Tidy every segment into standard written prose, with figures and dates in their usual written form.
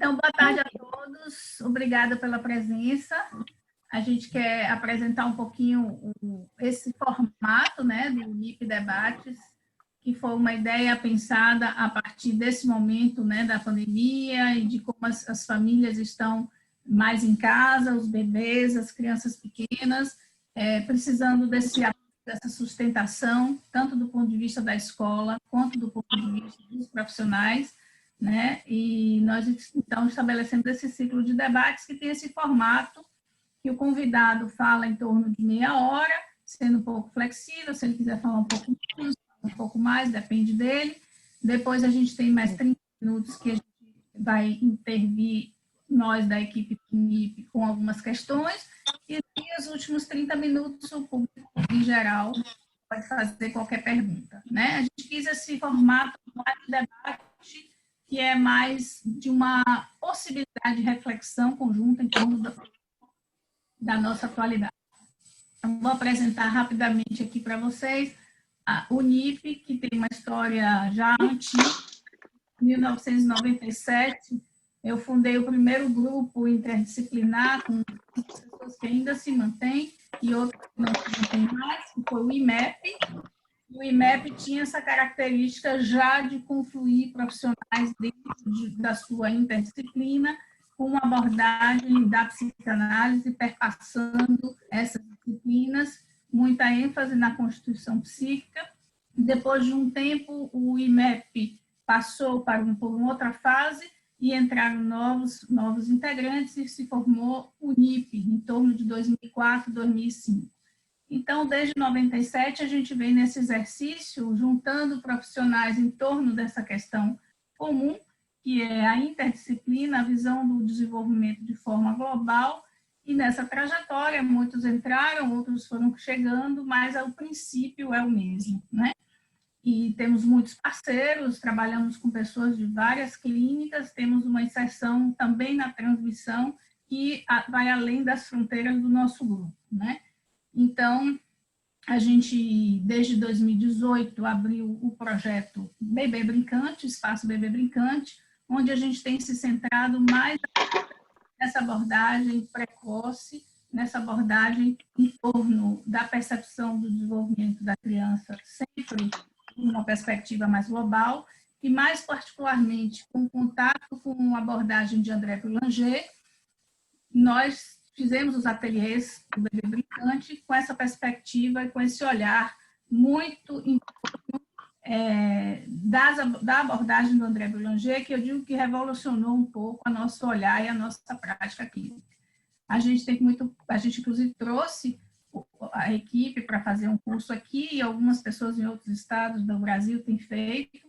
Então, boa tarde a todos. Obrigada pela presença. A gente quer apresentar um pouquinho esse formato, né, do NIP Debates, que foi uma ideia pensada a partir desse momento, né, da pandemia e de como as famílias estão mais em casa, os bebês, as crianças pequenas, precisando dessa sustentação, tanto do ponto de vista da escola, quanto do ponto de vista dos profissionais, né? E nós, então, estabelecemos esse ciclo de debates que tem esse formato, que o convidado fala em torno de meia hora, sendo um pouco flexível, se ele quiser falar um pouco mais, depende dele. Depois a gente tem mais 30 minutos que a gente vai intervir, nós da equipe do NIP, com algumas questões, e os últimos 30 minutos o público em geral pode fazer qualquer pergunta, né? A gente quis esse formato de debate que é mais de uma possibilidade de reflexão conjunta em torno da nossa atualidade. Então, vou apresentar rapidamente aqui para vocês o NIP, que tem uma história já antiga. Em 1997, eu fundei o primeiro grupo interdisciplinar com pessoas que ainda se mantêm e outras que não se mantêm mais, que foi o IMEP. O IMEP tinha essa característica já de confluir profissionais dentro da sua interdisciplina, com uma abordagem da psicanálise, perpassando essas disciplinas, muita ênfase na constituição psíquica. Depois de um tempo, o IMEP passou por uma outra fase e entraram novos integrantes e se formou o NIP, em torno de 2004, 2005. Então, desde 97, a gente vem nesse exercício, juntando profissionais em torno dessa questão comum, que é a interdisciplina, a visão do desenvolvimento de forma global, e nessa trajetória muitos entraram, outros foram chegando, mas o princípio é o mesmo, né? E temos muitos parceiros, trabalhamos com pessoas de várias clínicas, temos uma inserção também na transmissão que vai além das fronteiras do nosso grupo, né? Então, a gente, desde 2018, abriu o projeto Bebê Brincante, Espaço Bebê Brincante, onde a gente tem se centrado mais nessa abordagem precoce, nessa abordagem em torno da percepção do desenvolvimento da criança, sempre uma perspectiva mais global, e mais particularmente com contato com a abordagem de André Boulanger. Nós fizemos os ateliês do Bebê Brincante com essa perspectiva e com esse olhar muito em torno da abordagem do André Boulanger, que eu digo que revolucionou um pouco o nosso olhar e a nossa prática clínica. A gente inclusive trouxe a equipe para fazer um curso aqui, e algumas pessoas em outros estados do Brasil têm feito.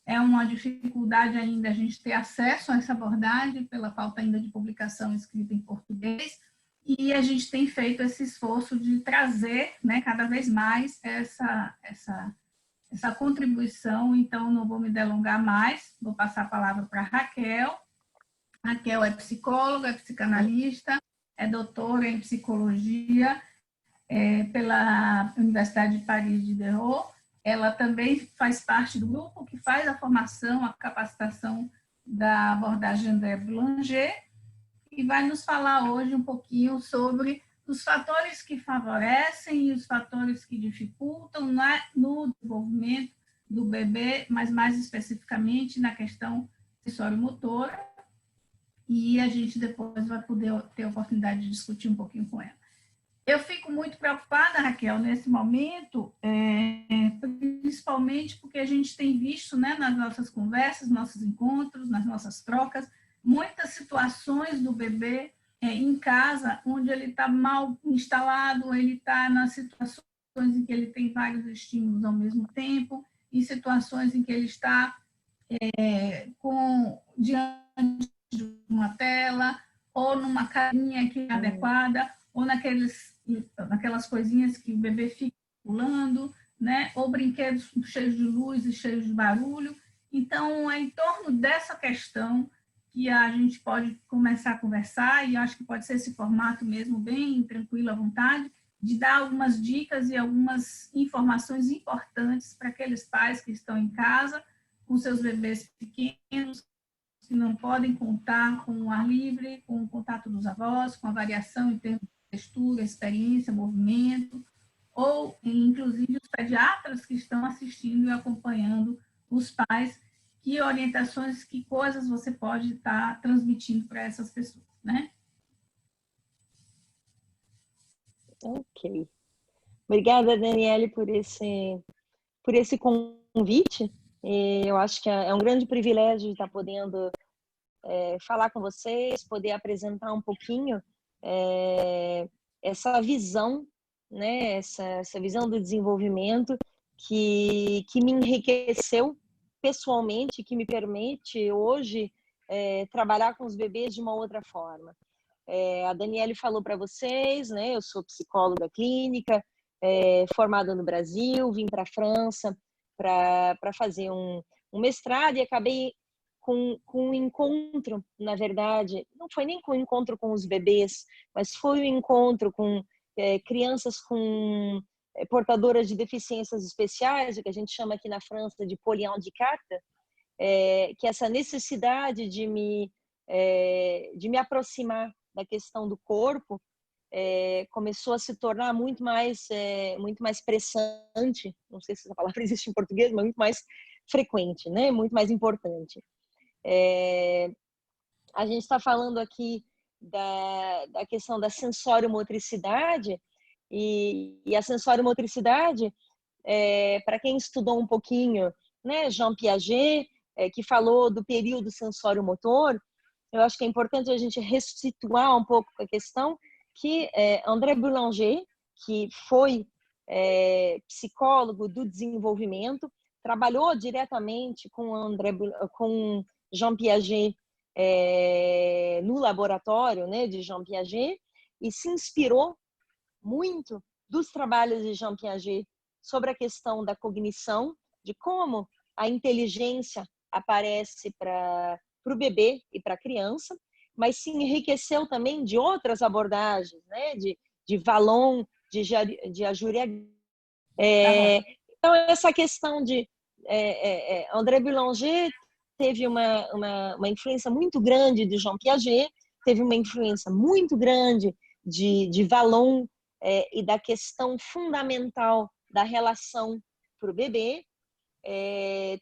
É uma dificuldade ainda a gente ter acesso a essa abordagem, pela falta ainda de publicação escrita em português, e a gente tem feito esse esforço de trazer, né, cada vez mais essa contribuição. Então, não vou me delongar mais, vou passar a palavra para a Raquel. Raquel é psicóloga, é psicanalista, é doutora em psicologia pela Universidade de Paris Diderot. Ela também faz parte do grupo que faz a formação, a capacitação da abordagem André Boulanger, e vai nos falar hoje um pouquinho sobre os fatores que favorecem e os fatores que dificultam no desenvolvimento do bebê, mas mais especificamente na questão sensório-motora, e a gente depois vai poder ter a oportunidade de discutir um pouquinho com ela. Eu fico muito preocupada, Raquel, nesse momento, principalmente porque a gente tem visto, né, nas nossas conversas, nossos encontros, nas nossas trocas, muitas situações do bebê em casa, onde ele está mal instalado, ele está nas situações em que ele tem vários estímulos ao mesmo tempo, em situações em que ele está diante de uma tela, ou numa carinha que é adequada, ou naquelas coisinhas que o bebê fica pulando, né? Ou brinquedos cheios de luz e cheios de barulho. Então, é em torno dessa questão que a gente pode começar a conversar, e acho que pode ser esse formato mesmo, bem tranquilo, à vontade, de dar algumas dicas e algumas informações importantes para aqueles pais que estão em casa, com seus bebês pequenos, que não podem contar com o ar livre, com o contato dos avós, com a variação em termos de textura, experiência, movimento, ou inclusive os pediatras que estão assistindo e acompanhando os pais, que orientações, que coisas você pode estar transmitindo para essas pessoas, né? Ok. Obrigada, Daniele, por esse convite. Eu acho que é um grande privilégio estar podendo falar com vocês, poder apresentar um pouquinho essa visão, né? Essa visão do desenvolvimento que me enriqueceu pessoalmente, que me permite hoje trabalhar com os bebês de uma outra forma. A Daniele falou para vocês, né? Eu sou psicóloga clínica, formada no Brasil, vim para a França para fazer um mestrado e acabei com um encontro, na verdade, não foi nem com um encontro com os bebês, mas foi um encontro com crianças com portadoras de deficiências especiais, o que a gente chama aqui na França de polyhandicap, que essa necessidade de me aproximar da questão do corpo começou a se tornar muito mais pressante, não sei se essa palavra existe em português, mas muito mais frequente, né? Muito mais importante. A gente está falando aqui da questão da sensório-motricidade, e a sensório-motricidade, para quem estudou um pouquinho, né, Jean Piaget, que falou do período sensório-motor, eu acho que é importante a gente resituar um pouco a questão que André Boulanger, que foi psicólogo do desenvolvimento, trabalhou diretamente com Jean Piaget no laboratório, né, de Jean Piaget, e se inspirou muito dos trabalhos de Jean Piaget sobre a questão da cognição, de como a inteligência aparece para o bebê e para a criança, mas se enriqueceu também de outras abordagens, né? de Vallon, de Ajuriag. Então, essa questão de André Boulanger teve uma influência muito grande de Jean Piaget, teve uma influência muito grande de Vallon e da questão fundamental da relação para o bebê.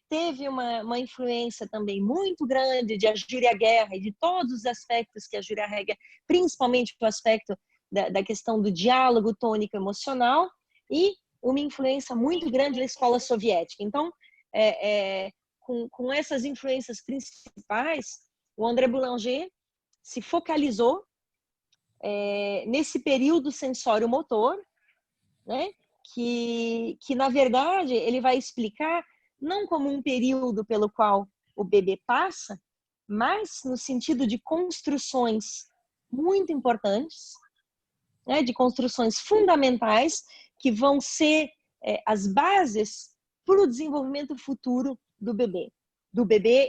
Teve uma influência também muito grande de Ajuri Guerra e de todos os aspectos que Ajuri Guerra, principalmente o aspecto da questão do diálogo tônico-emocional, e uma influência muito grande da escola soviética. Então, com essas influências principais, o André Boulanger se focalizou nesse período sensório-motor, né? Que na verdade ele vai explicar não como um período pelo qual o bebê passa, mas no sentido de construções muito importantes, né, de construções fundamentais que vão ser as bases para o desenvolvimento futuro do bebê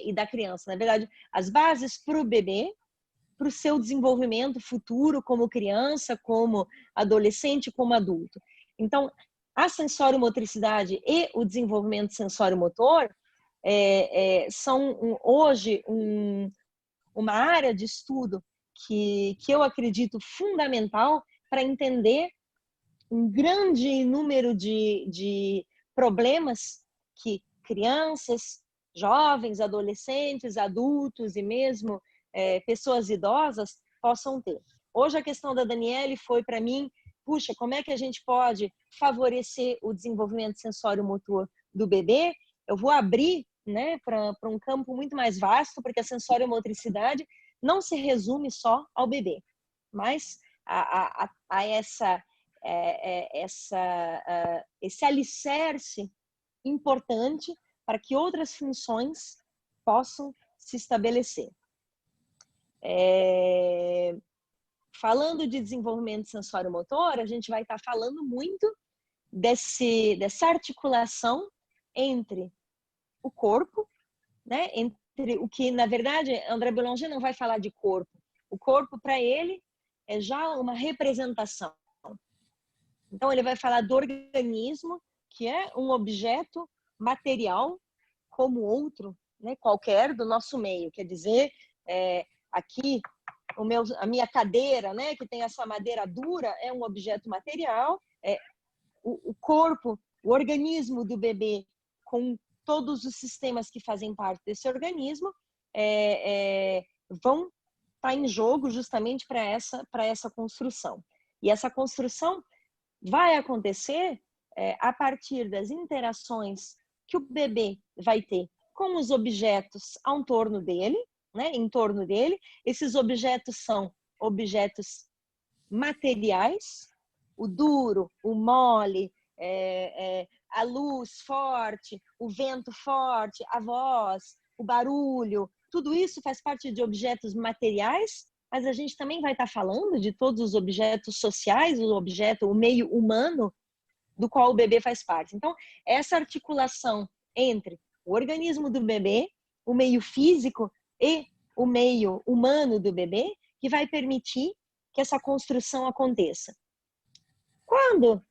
e da criança. Na verdade, as bases para o bebê, para o seu desenvolvimento futuro como criança, como adolescente, como adulto. Então, a sensório-motricidade e o desenvolvimento sensório-motor são hoje uma área de estudo que eu acredito fundamental para entender um grande número de problemas que crianças, jovens, adolescentes, adultos e mesmo pessoas idosas possam ter. Hoje a questão da Daniele foi para mim, puxa, como é que a gente pode favorecer o desenvolvimento sensório-motor do bebê? Eu vou abrir, né, para um campo muito mais vasto, porque a sensório-motricidade não se resume só ao bebê, mas a esse alicerce importante para que outras funções possam se estabelecer. Falando de desenvolvimento sensório-motor, a gente vai estar falando muito dessa articulação entre o corpo, né? Entre o que, na verdade, André Boulanger não vai falar de corpo. O corpo, para ele, é já uma representação. Então, ele vai falar do organismo, que é um objeto material como outro, né, qualquer do nosso meio. Quer dizer, aqui a minha cadeira, né, que tem essa madeira dura, é um objeto material. O corpo, o organismo do bebê, com todos os sistemas que fazem parte desse organismo, vão estar em jogo justamente para essa construção. E essa construção vai acontecer a partir das interações que o bebê vai ter com os objetos ao torno dele, né, em torno dele. Esses objetos são objetos materiais, o duro, o mole, a luz forte, o vento forte, a voz, o barulho, tudo isso faz parte de objetos materiais, mas a gente também vai estar falando de todos os objetos sociais, o meio humano do qual o bebê faz parte. Então, essa articulação entre o organismo do bebê, o meio físico e o meio humano do bebê, que vai permitir que essa construção aconteça. Quando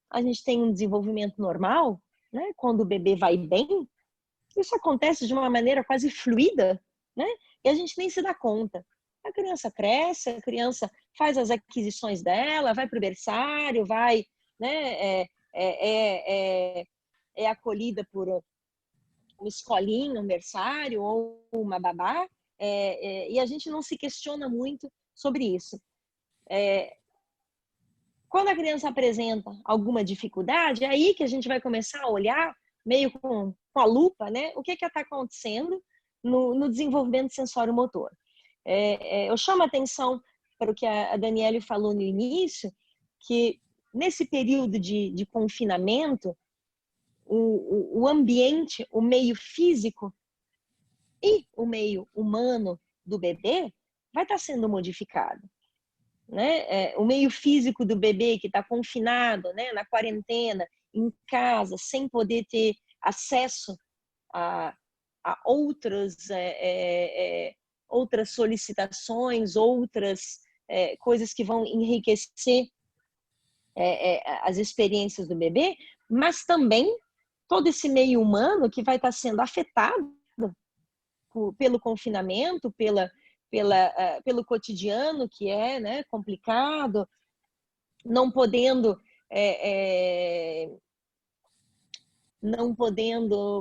a gente tem um desenvolvimento normal, né, quando o bebê vai bem, isso acontece de uma maneira quase fluida, né, e a gente nem se dá conta. A criança cresce, a criança faz as aquisições dela, vai para o berçário, vai, né, é acolhida por uma escolinha, um berçário ou uma babá, e a gente não se questiona muito sobre isso. Quando a criança apresenta alguma dificuldade, é aí que a gente vai começar a olhar meio com a lupa, né? O que está acontecendo no desenvolvimento sensório-motor. Eu chamo a atenção para o que a Daniele falou no início, que nesse período de confinamento, o ambiente, o meio físico e o meio humano do bebê vai estar sendo modificado. Né? O meio físico do bebê que está confinado, né, na quarentena, em casa, sem poder ter acesso a outras solicitações, outras coisas que vão enriquecer as experiências do bebê, mas também todo esse meio humano que vai estar sendo afetado pelo confinamento, pelo cotidiano que né, complicado, não podendo,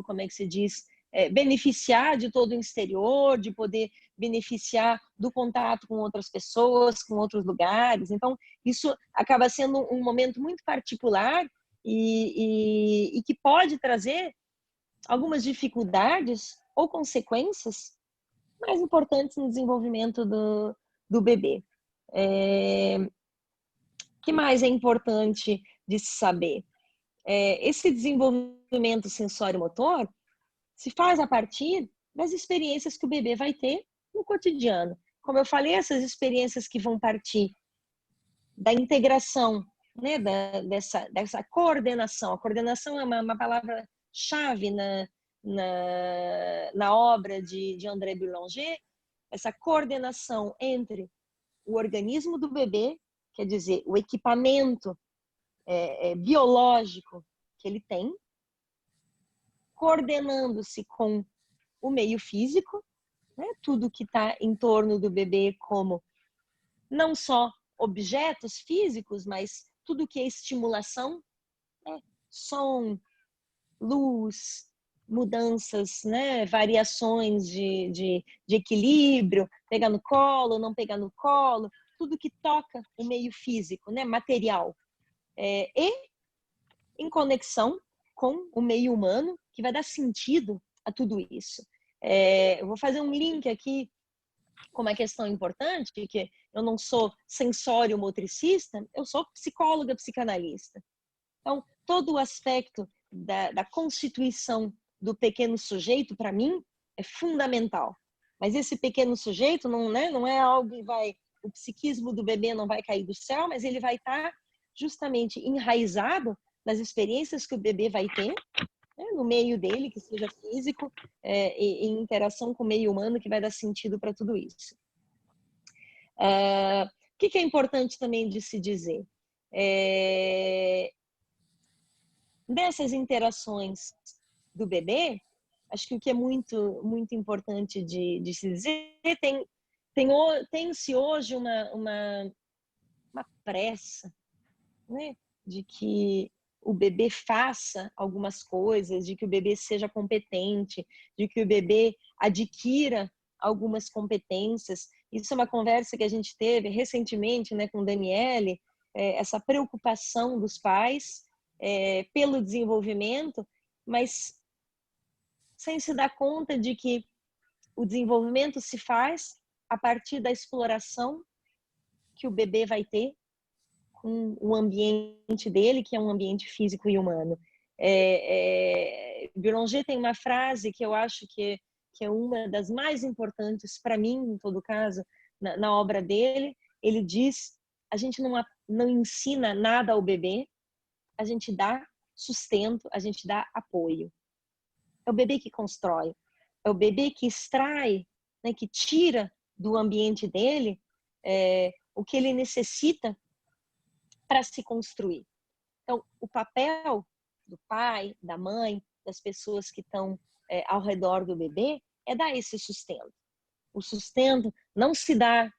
como é que se diz, beneficiar de todo o exterior, de poder beneficiar do contato com outras pessoas, com outros lugares. Então, isso acaba sendo um momento muito particular e que pode trazer algumas dificuldades ou consequências mais importantes no desenvolvimento do bebê. O que mais é importante de se saber? Esse desenvolvimento sensório-motor se faz a partir das experiências que o bebê vai ter no cotidiano. Como eu falei, essas experiências que vão partir da integração, né, dessa coordenação. A coordenação é uma palavra-chave na obra de André Boulanger, essa coordenação entre o organismo do bebê, quer dizer, o equipamento biológico que ele tem, coordenando-se com o meio físico, né, tudo que está em torno do bebê, como não só objetos físicos, mas tudo que é estimulação, né, som, luz, mudanças, né, variações de equilíbrio, pegar no colo, não pegar no colo, tudo que toca o meio físico, né, material, e em conexão com o meio humano, que vai dar sentido a tudo isso. Eu vou fazer um link aqui com uma questão importante, que eu não sou sensório-motricista, eu sou psicóloga psicanalista. Então, todo o aspecto da constituição do pequeno sujeito, para mim, é fundamental. Mas esse pequeno sujeito não é algo que o psiquismo do bebê não vai cair do céu, mas ele vai estar justamente enraizado nas experiências que o bebê vai ter, né, no meio dele, que seja físico, e em interação com o meio humano, que vai dar sentido para tudo isso. O que é importante também de se dizer? Dessas interações do bebê, acho que o que é muito importante de se dizer, tem-se hoje uma pressa, né, de que o bebê faça algumas coisas, de que o bebê seja competente, de que o bebê adquira algumas competências. Isso é uma conversa que a gente teve recentemente, né, com o Daniele, essa preocupação dos pais pelo desenvolvimento, mas sem se dar conta de que o desenvolvimento se faz a partir da exploração que o bebê vai ter com o ambiente dele, que é um ambiente físico e humano. Bérangère tem uma frase que eu acho que é uma das mais importantes para mim, em todo caso, na obra dele. Ele diz: a gente não ensina nada ao bebê, a gente dá sustento, a gente dá apoio. É o bebê que constrói, é o bebê que extrai, né, que tira do ambiente dele o que ele necessita para se construir. Então, o papel do pai, da mãe, das pessoas que estão ao redor do bebê é dar esse sustento. O sustento não se dá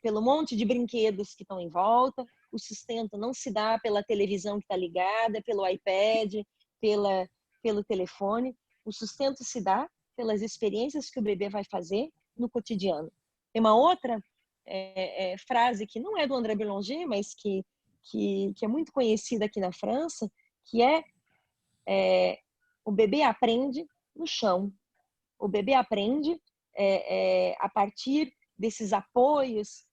pelo monte de brinquedos que estão em volta, o sustento não se dá pela televisão que está ligada, pelo iPad, pelo telefone. O sustento se dá pelas experiências que o bebê vai fazer no cotidiano. Tem uma outra frase que não é do André Bérangère, mas que é muito conhecida aqui na França, que o bebê aprende no chão. O bebê aprende a partir desses apoios,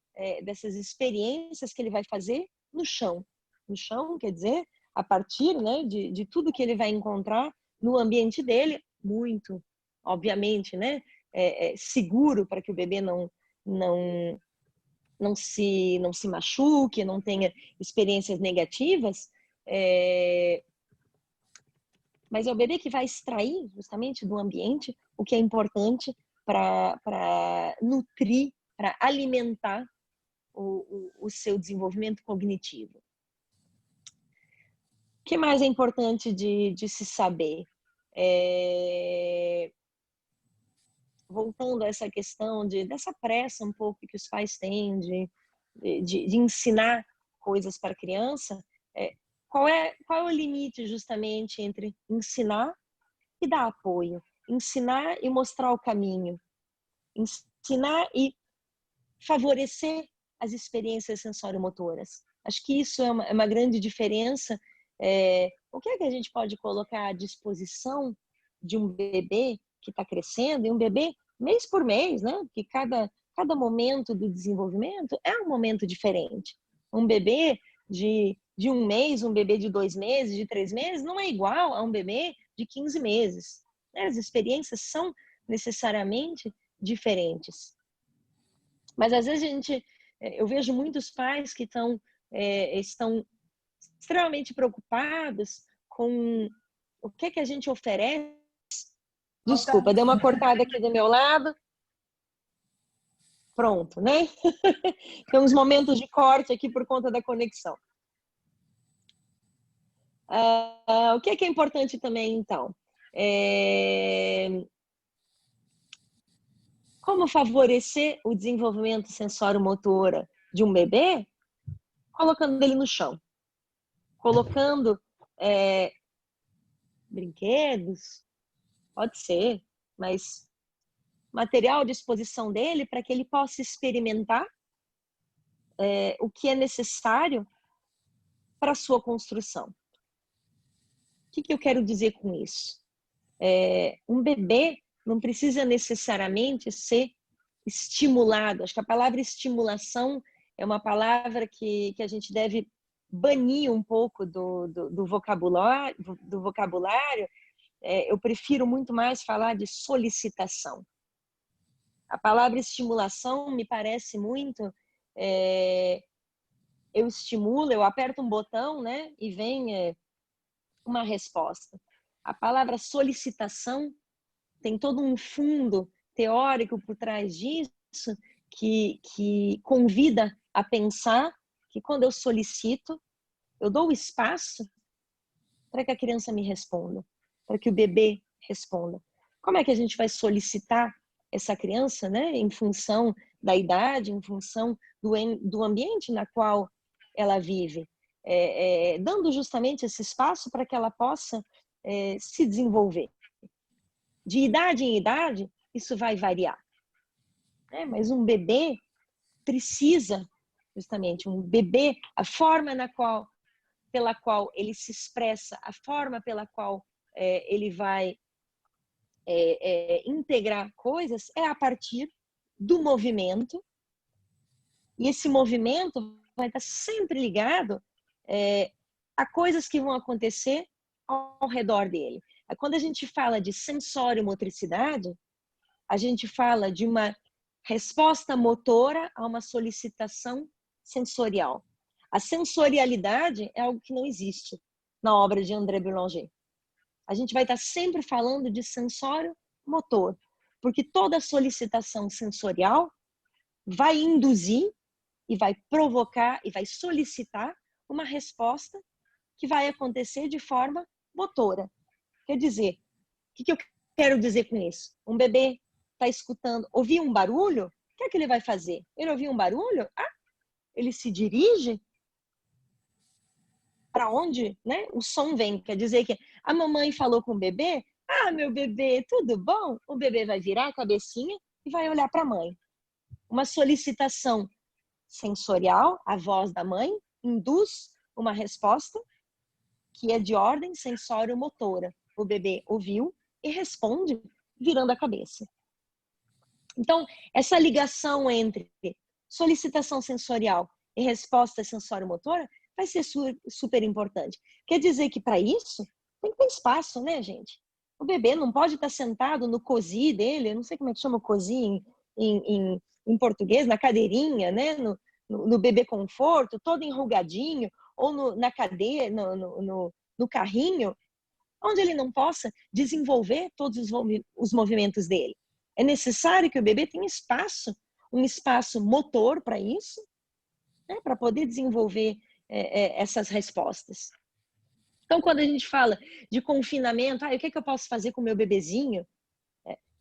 dessas experiências que ele vai fazer no chão. No chão, quer dizer, a partir, né, de tudo que ele vai encontrar no ambiente dele, muito, obviamente, né, seguro para que o bebê não se machuque, não tenha experiências negativas, mas é o bebê que vai extrair justamente do ambiente o que é importante para nutrir, para alimentar o seu desenvolvimento cognitivo. O que mais é importante de se saber? Voltando a essa questão dessa pressa um pouco que os pais têm de ensinar coisas para a criança, qual é o limite justamente entre ensinar e dar apoio? Ensinar e mostrar o caminho. Ensinar e favorecer as experiências sensório-motoras. Acho que isso é uma grande diferença. O que é que a gente pode colocar à disposição de um bebê que está crescendo, e um bebê mês por mês, né? Porque cada momento do desenvolvimento é um momento diferente. Um bebê de um mês, um bebê de 2 meses, de 3 meses, não é igual a um bebê de 15 meses. As experiências são necessariamente diferentes. Mas às vezes eu vejo muitos pais que estão extremamente preocupados com o que a gente oferece. Desculpa, deu uma cortada aqui do meu lado. Pronto, né? Tem uns momentos de corte aqui por conta da conexão. O que é importante também, então? Como favorecer o desenvolvimento sensório-motora de um bebê? Colocando ele no chão. Colocando brinquedos, pode ser, mas material à disposição dele para que ele possa experimentar o que é necessário para a sua construção. O que eu quero dizer com isso? Um bebê não precisa necessariamente ser estimulado. Acho que a palavra estimulação é uma palavra que a gente deve banir um pouco do vocabulário. Eu prefiro muito mais falar de solicitação. A palavra estimulação me parece muito... eu estimulo, eu aperto um botão, né, e vem uma resposta. A palavra solicitação tem todo um fundo teórico por trás disso que convida a pensar que quando eu solicito, eu dou espaço para que a criança me responda, para que o bebê responda. Como é que a gente vai solicitar essa criança, né, em função da idade, em função do ambiente na qual ela vive, dando justamente esse espaço para que ela possa se desenvolver. De idade em idade, isso vai variar, né? Mas um bebê precisa, justamente, um bebê, a forma pela qual ele se expressa, a forma pela qual ele vai integrar coisas é a partir do movimento, e esse movimento vai estar sempre ligado a coisas que vão acontecer ao redor dele. Quando a gente fala de sensório-motricidade, a gente fala de uma resposta motora a uma solicitação sensorial. A sensorialidade é algo que não existe na obra de André Boulanger. A gente vai estar sempre falando de sensório motor, porque toda solicitação sensorial vai induzir e vai provocar e vai solicitar uma resposta que vai acontecer de forma motora. Quer dizer, o que eu quero dizer com isso? Um bebê está escutando, ouviu um barulho, o que é que ele vai fazer? Ele ouviu um barulho, ele se dirige para onde, né, o som vem. Quer dizer que a mamãe falou com o bebê, meu bebê, tudo bom? O bebê vai virar a cabecinha e vai olhar para a mãe. Uma solicitação sensorial, a voz da mãe, induz uma resposta que é de ordem sensório-motora. O bebê ouviu e responde virando a cabeça. Então, essa ligação entre solicitação sensorial e resposta sensório-motora vai ser super importante. Quer dizer que para isso tem que ter espaço, né, gente? O bebê não pode estar sentado no così dele, eu não sei como é que chama o così em português, na cadeirinha, né? No bebê conforto, todo enrugadinho, ou na cadeira, no carrinho, onde ele não possa desenvolver todos os movimentos dele. É necessário que o bebê tenha espaço, um espaço motor para isso, né, para poder desenvolver essas respostas. Então, quando a gente fala de confinamento, o que é que eu posso fazer com o meu bebezinho?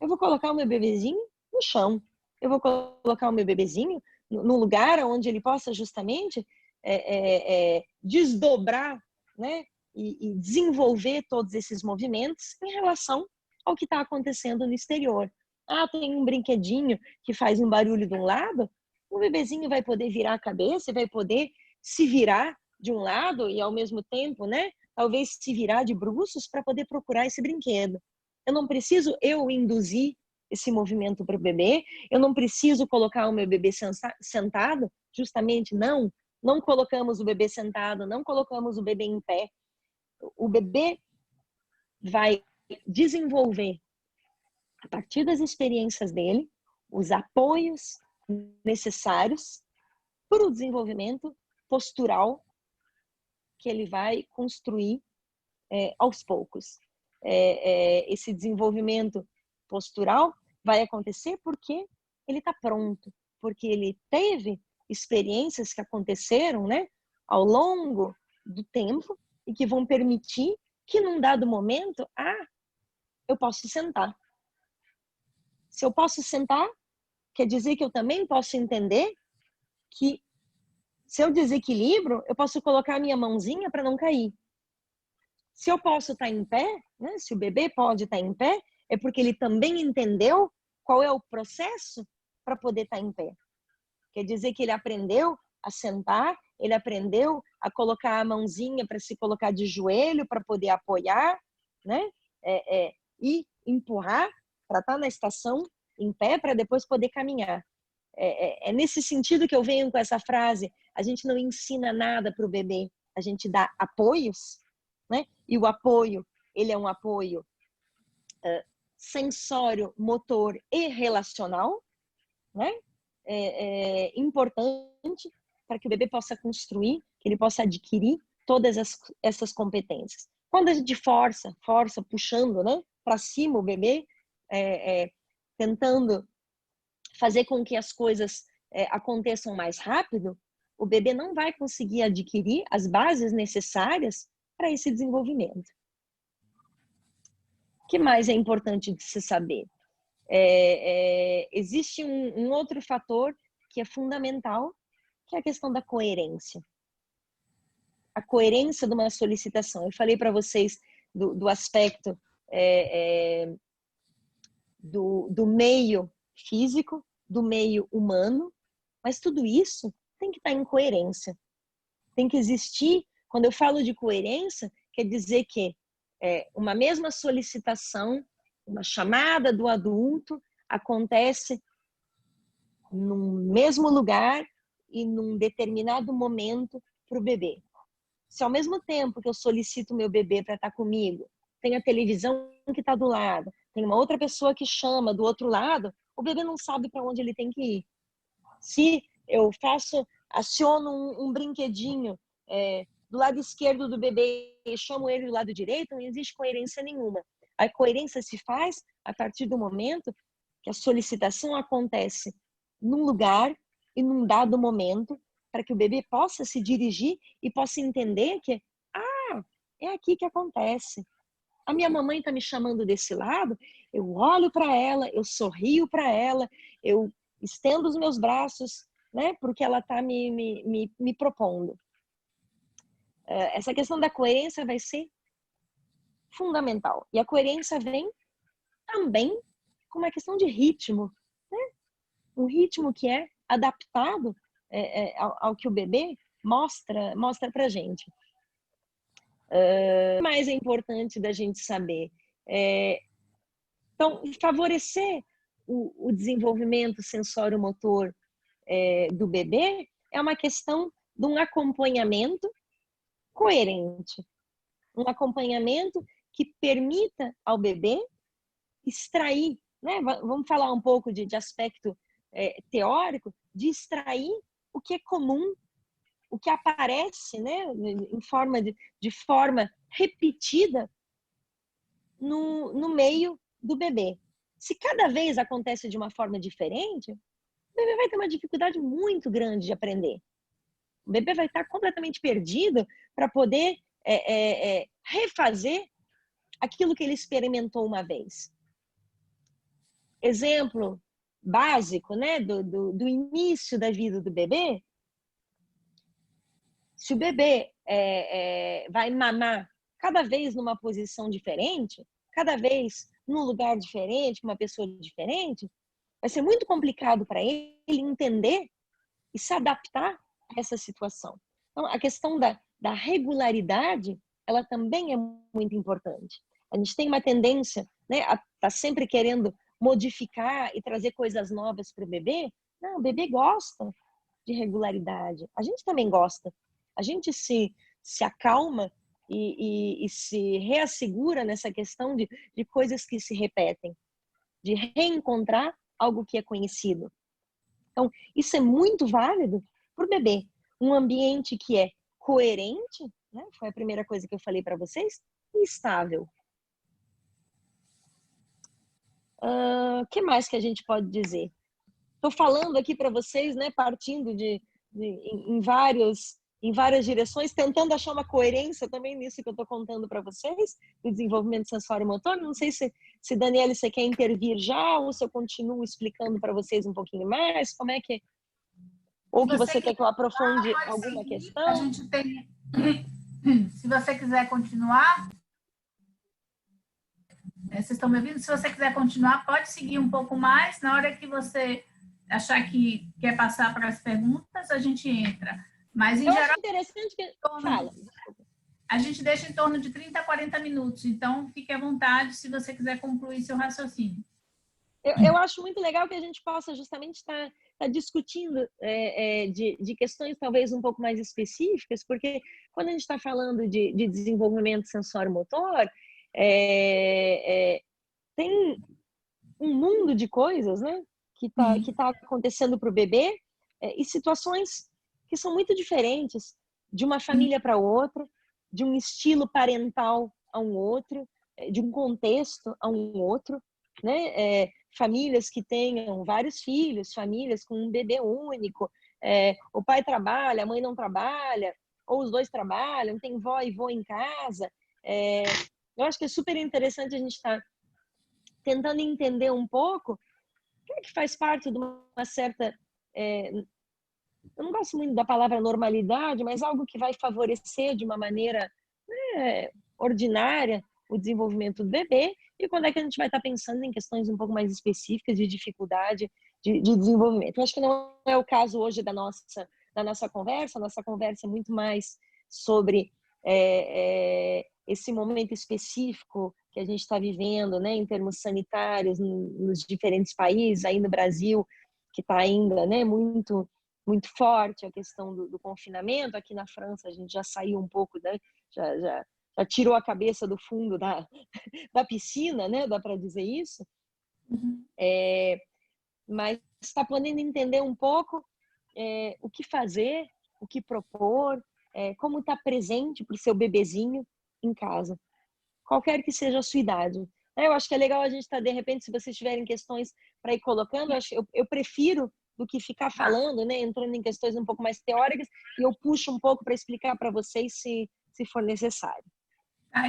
Eu vou colocar o meu bebezinho no chão. Eu vou colocar o meu bebezinho num lugar onde ele possa justamente desdobrar, né, e desenvolver todos esses movimentos em relação ao que está acontecendo no exterior. Tem um brinquedinho que faz um barulho de um lado, o bebezinho vai poder virar a cabeça, vai poder se virar de um lado e ao mesmo tempo, né, talvez se virar de bruços para poder procurar esse brinquedo. Eu não preciso induzir esse movimento para o bebê, eu não preciso colocar o meu bebê sentado, justamente não colocamos o bebê sentado, não colocamos o bebê em pé. O bebê vai desenvolver, a partir das experiências dele, os apoios necessários para o desenvolvimento postural que ele vai construir aos poucos. Esse desenvolvimento postural vai acontecer porque ele está pronto, porque ele teve experiências que aconteceram, né, ao longo do tempo e que vão permitir que num dado momento, eu posso sentar. Se eu posso sentar, quer dizer que eu também posso entender que se eu desequilibro, eu posso colocar a minha mãozinha para não cair. Se eu posso estar em pé, né, se o bebê pode estar em pé, é porque ele também entendeu qual é o processo para poder estar em pé. Quer dizer que ele aprendeu a sentar, ele aprendeu a colocar a mãozinha para se colocar de joelho, para poder apoiar, né? E empurrar para estar na estação em pé, para depois poder caminhar. É nesse sentido que eu venho com essa frase: a gente não ensina nada para o bebê, a gente dá apoios, né? E o apoio, ele é um apoio sensório, motor e relacional, né? Importante para que o bebê possa construir, que ele possa adquirir todas essas competências. Quando a gente força, puxando, né, para cima o bebê, tentando fazer com que as coisas aconteçam mais rápido, o bebê não vai conseguir adquirir as bases necessárias para esse desenvolvimento. que mais é importante de se saber? Existe um outro fator que é fundamental, que é a questão da coerência. A coerência de uma solicitação. Eu falei para vocês do aspecto do meio físico, do meio humano, mas tudo isso tem que estar em coerência. Tem que existir, quando eu falo de coerência, quer dizer que uma mesma solicitação, uma chamada do adulto acontece no mesmo lugar e num determinado momento para o bebê. Se ao mesmo tempo que eu solicito meu bebê para estar comigo, tem a televisão que está do lado, tem uma outra pessoa que chama do outro lado, o bebê não sabe para onde ele tem que ir. Se eu aciono um brinquedinho do lado esquerdo do bebê e chamo ele do lado direito, não existe coerência nenhuma. A coerência se faz a partir do momento que a solicitação acontece num lugar e num dado momento, para que o bebê possa se dirigir e possa entender que é aqui que acontece. A minha mamãe está me chamando desse lado, eu olho para ela, eu sorrio para ela, eu estendo os meus braços, né, porque ela está me propondo. Essa questão da coerência vai ser fundamental. E a coerência vem também com uma questão de ritmo, né? Um ritmo que é adaptado ao que o bebê mostra para a gente. O mais importante da gente saber então, favorecer o desenvolvimento sensório-motor do bebê é uma questão de um acompanhamento coerente. Um acompanhamento que permita ao bebê extrair, né? Vamos falar um pouco de aspecto teórico, de extrair o que é comum, o que aparece, né, de forma repetida no meio do bebê. Se cada vez acontece de uma forma diferente, o bebê vai ter uma dificuldade muito grande de aprender. O bebê vai estar completamente perdido para poder refazer aquilo que ele experimentou uma vez. Exemplo básico, né, do início da vida do bebê. Se o bebê vai mamar cada vez numa posição diferente, cada vez num lugar diferente, com uma pessoa diferente, vai ser muito complicado para ele entender e se adaptar a essa situação. Então, a questão da regularidade, ela também é muito importante. A gente tem uma tendência, né, a estar sempre querendo modificar e trazer coisas novas para o bebê. Não, o bebê gosta de regularidade. A gente também gosta. A gente se acalma e se reassegura nessa questão de coisas que se repetem, de reencontrar algo que é conhecido. Então, isso é muito válido para o bebê. Um ambiente que é coerente, né? Foi a primeira coisa que eu falei para vocês, e estável. O que mais que a gente pode dizer? Estou falando aqui para vocês, né, partindo em várias direções, tentando achar uma coerência também nisso que eu estou contando para vocês, do desenvolvimento sensório-motor. Não sei se Daniela, você quer intervir já, ou se eu continuo explicando para vocês um pouquinho mais, como é que... Ou que você quer que eu aprofunde alguma questão? A gente tem... Se você quiser continuar... Vocês estão me ouvindo? Se você quiser continuar, pode seguir um pouco mais. Na hora que você achar que quer passar para as perguntas, a gente entra. Mas, em geral, acho interessante que... Fala. A gente deixa em torno de 30 a 40 minutos. Então, fique à vontade se você quiser concluir seu raciocínio. Eu acho muito legal que a gente possa justamente estar discutindo de questões talvez um pouco mais específicas, porque quando a gente está falando de desenvolvimento sensório-motor, tem um mundo de coisas, né, que tá acontecendo para o bebê, e situações que são muito diferentes de uma família para outra, de um estilo parental a um outro, de um contexto a um outro, né? Famílias que tenham vários filhos, famílias com um bebê único, o pai trabalha, a mãe não trabalha, ou os dois trabalham, tem vó e vô em casa. Eu acho que é super interessante a gente estar tentando entender um pouco o que faz parte de uma certa... eu não gosto muito da palavra normalidade, mas algo que vai favorecer de uma maneira, né, ordinária o desenvolvimento do bebê, e quando é que a gente vai estar pensando em questões um pouco mais específicas de dificuldade de desenvolvimento. Eu acho que não é o caso hoje da nossa conversa. A nossa conversa é muito mais sobre esse momento específico que a gente está vivendo, né, em termos sanitários nos diferentes países, aí no Brasil, que está ainda, né, muito forte a questão do confinamento. Aqui na França a gente já saiu um pouco, né, já tirou a cabeça do fundo da piscina, né, dá para dizer isso. Uhum. Mas está podendo entender um pouco o que fazer, o que propor, como estar presente para o seu bebezinho em casa, qualquer que seja a sua idade. Eu acho que é legal a gente estar, de repente, se vocês tiverem questões para ir colocando, eu prefiro do que ficar falando, né, entrando em questões um pouco mais teóricas, e eu puxo um pouco para explicar para vocês se for necessário.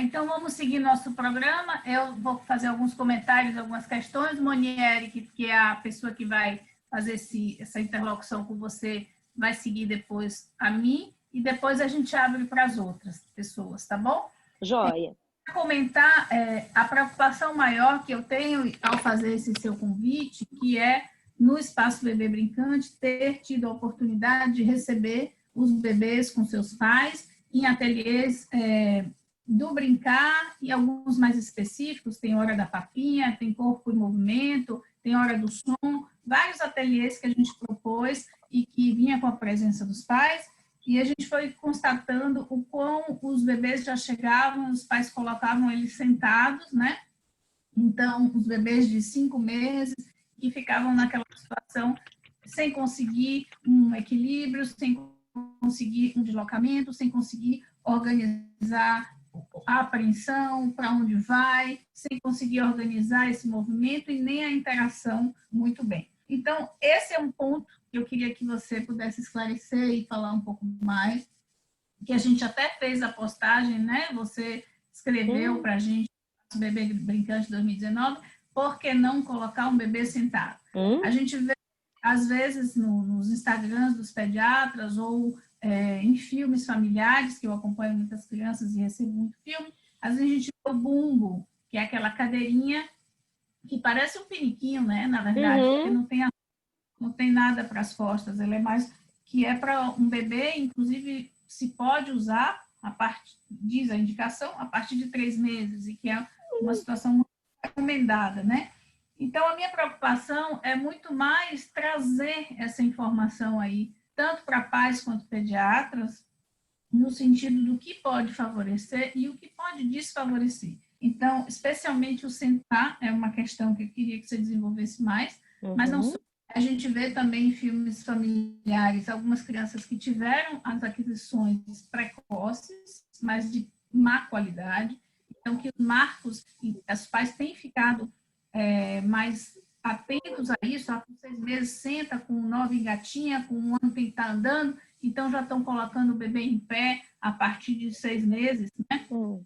Então, vamos seguir nosso programa. Eu vou fazer alguns comentários, algumas questões. Monieri, que é a pessoa que vai fazer essa interlocução com você, vai seguir depois a mim, e depois a gente abre para as outras pessoas, tá bom? Joia. Comentar a preocupação maior que eu tenho ao fazer esse seu convite, que é, no Espaço Bebê Brincante, ter tido a oportunidade de receber os bebês com seus pais em ateliês do brincar, e alguns mais específicos, tem hora da papinha, tem corpo em movimento, tem hora do som, vários ateliês que a gente propôs e que vinha com a presença dos pais, e a gente foi constatando o quão os bebês já chegavam, os pais colocavam eles sentados, né? Então, os bebês de 5 meses que ficavam naquela situação sem conseguir um equilíbrio, sem conseguir um deslocamento, sem conseguir organizar a apreensão, para onde vai, sem conseguir organizar esse movimento e nem a interação muito bem. Então, esse é um ponto que eu queria que você pudesse esclarecer e falar um pouco mais, que a gente até fez a postagem, né? Você escreveu para a gente, Bebê Brincante 2019, por que não colocar um bebê sentado? A gente vê, às vezes, nos Instagrams dos pediatras ou em filmes familiares, que eu acompanho muitas crianças e recebo muito filme, às vezes a gente vê o bumbo, que é aquela cadeirinha que parece um piniquinho, né? Na verdade, porque não tem nada para as costas, ela é mais que é para um bebê, inclusive se pode usar, diz a indicação, a partir de 3 meses, e que é uma situação muito recomendada, né? Então, a minha preocupação é muito mais trazer essa informação aí, tanto para pais quanto pediatras, no sentido do que pode favorecer e o que pode desfavorecer. Então, especialmente o sentar é uma questão que eu queria que você desenvolvesse mais, mas não só. A gente vê também em filmes familiares algumas crianças que tiveram as aquisições precoces, mas de má qualidade, então que os marcos, os pais têm ficado mais atentos a isso, com 6 meses senta, com 9 engatinha, com 1 ano tem que estar andando, então já estão colocando o bebê em pé a partir de 6 meses, né?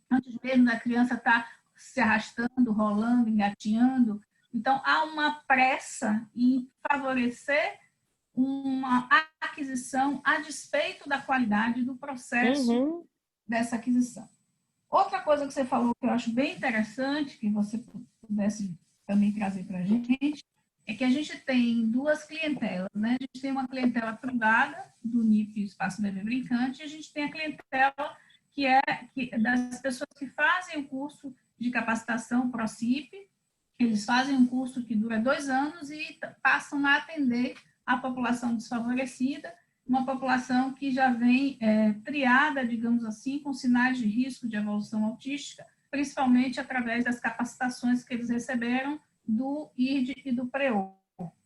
Antes mesmo da criança estar se arrastando, rolando, engatinhando. Então, há uma pressa em favorecer uma aquisição a despeito da qualidade do processo dessa aquisição. Outra coisa que você falou que eu acho bem interessante, que você pudesse também trazer para a gente, é que a gente tem 2 clientelas, né? A gente tem uma clientela privada do NIP Espaço Bebê Brincante, e a gente tem a clientela que é das pessoas que fazem o curso de capacitação ProCIP. Eles fazem um curso que dura 2 anos e passam a atender a população desfavorecida, uma população que já vem triada, digamos assim, com sinais de risco de evolução autística, principalmente através das capacitações que eles receberam do IRD e do PREO.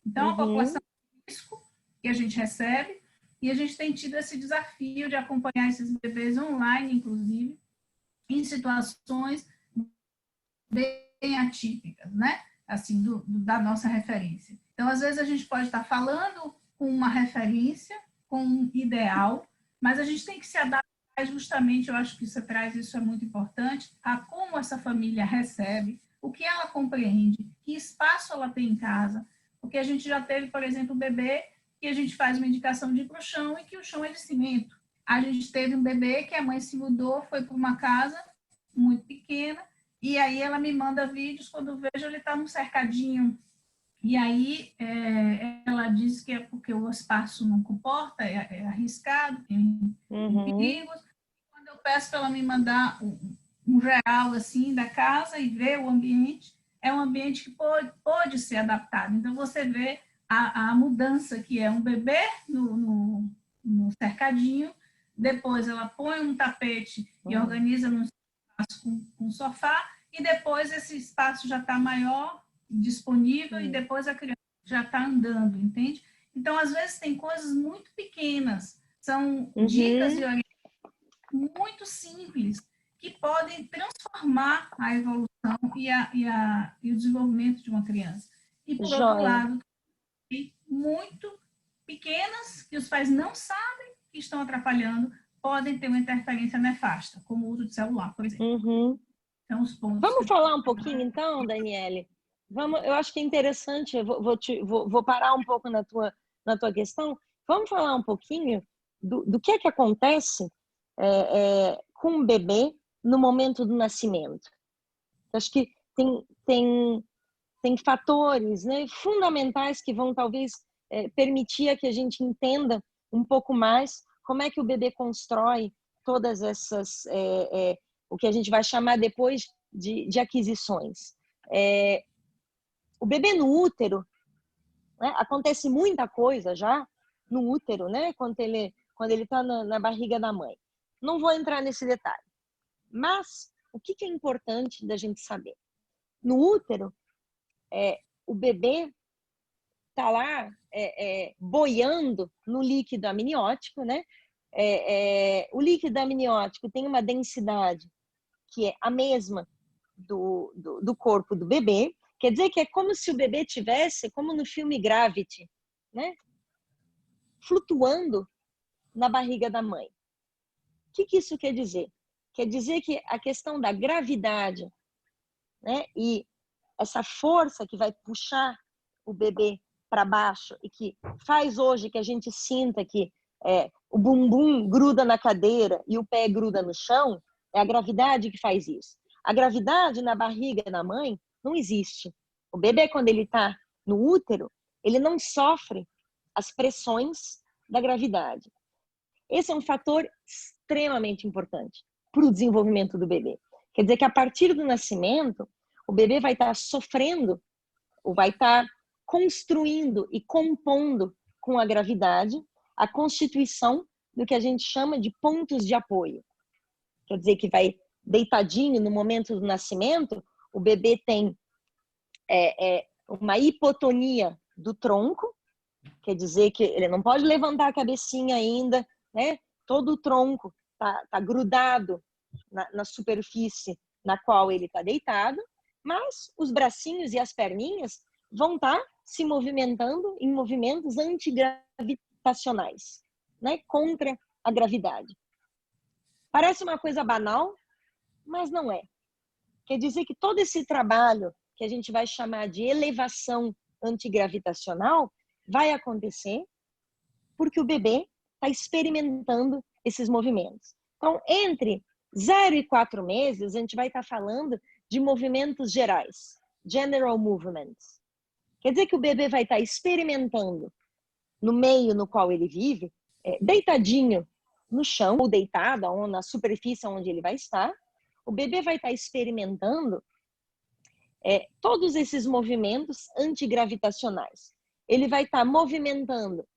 Então, a população de risco que a gente recebe, e a gente tem tido esse desafio de acompanhar esses bebês online, inclusive, em situações bem atípicas, né? Assim, da nossa referência. Então, às vezes, a gente pode estar falando com uma referência, com um ideal, mas a gente tem que se adaptar justamente, eu acho que você traz, isso é muito importante, a como essa família recebe, o que ela compreende, que espaço ela tem em casa. Porque a gente já teve, por exemplo, um bebê que a gente faz uma indicação de ir para o chão e que o chão é de cimento. A gente teve um bebê que a mãe se mudou, foi para uma casa muito pequena, e aí ela me manda vídeos, quando eu vejo ele está num cercadinho. E aí ela diz que é porque o espaço não comporta, é arriscado, tem perigos. Quando eu peço para ela me mandar um geral assim da casa e ver o ambiente, é um ambiente que pode ser adaptado. Então você vê a mudança que é um bebê no cercadinho, depois ela põe um tapete e organiza num espaço com um sofá, e depois esse espaço já está maior, disponível, e depois a criança já está andando, entende? Então, às vezes, tem coisas muito pequenas, são dicas de orientação muito simples, que podem transformar a evolução e o desenvolvimento de uma criança. E, por outro lado, tem muito pequenas que os pais não sabem que estão atrapalhando, podem ter uma interferência nefasta, como o uso de celular, por exemplo. Então, os pontos. Vamos falar um pouquinho, então, Daniele? Eu acho que é interessante, eu vou parar um pouco na tua questão. Vamos falar um pouquinho do que acontece com o bebê no momento do nascimento. Acho que tem fatores, né, fundamentais que vão talvez permitir que a gente entenda um pouco mais como é que o bebê constrói todas essas, o que a gente vai chamar depois de aquisições. O bebê no útero, né, acontece muita coisa já no útero, né, quando ele está na barriga da mãe. Não vou entrar nesse detalhe. Mas o que é importante da gente saber? No útero, o bebê está lá boiando no líquido amniótico, né? O líquido amniótico tem uma densidade que é a mesma do corpo do bebê. Quer dizer que é como se o bebê tivesse, como no filme Gravity, né? Flutuando na barriga da mãe. O que isso quer dizer? Quer dizer que a questão da gravidade, né, e essa força que vai puxar o bebê para baixo e que faz hoje que a gente sinta que o bumbum gruda na cadeira e o pé gruda no chão, é a gravidade que faz isso. A gravidade na barriga da mãe não existe. O bebê, quando ele está no útero, ele não sofre as pressões da gravidade. Esse é um fator extremamente importante para o desenvolvimento do bebê. Quer dizer que a partir do nascimento, o bebê vai estar sofrendo, ou vai estar construindo e compondo com a gravidade a constituição do que a gente chama de pontos de apoio. Quer dizer que vai deitadinho no momento do nascimento, o bebê tem uma hipotonia do tronco, quer dizer que ele não pode levantar a cabecinha ainda, né? Todo o tronco tá grudado na superfície na qual ele está deitado, mas os bracinhos e as perninhas vão estar se movimentando em movimentos antigravitacionais, né? Contra a gravidade. Parece uma coisa banal, mas não é. Quer dizer que todo esse trabalho que a gente vai chamar de elevação antigravitacional vai acontecer porque o bebê está experimentando esses movimentos. Então, entre 0 e 4 meses, a gente vai estar falando de movimentos gerais, general movements. Quer dizer que o bebê vai estar experimentando no meio no qual ele vive, deitadinho no chão, ou deitado, ou na superfície onde ele vai estar, o bebê vai estar experimentando todos esses movimentos antigravitacionais. Ele vai estar movimentando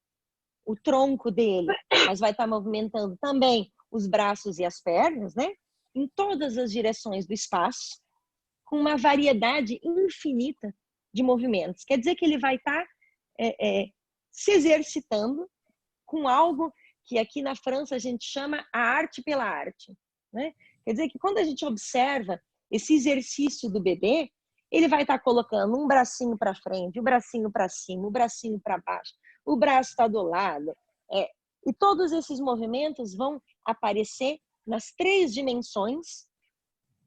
o tronco dele, mas vai estar movimentando também os braços e as pernas, né? Em todas as direções do espaço, com uma variedade infinita de movimentos. Quer dizer que ele vai estar se exercitando com algo que aqui na França a gente chama a arte pela arte, né? Quer dizer que quando a gente observa esse exercício do bebê, ele vai estar colocando um bracinho para frente, o bracinho para cima, o bracinho para baixo, o braço está do lado. E todos esses movimentos vão aparecer nas 3 dimensões,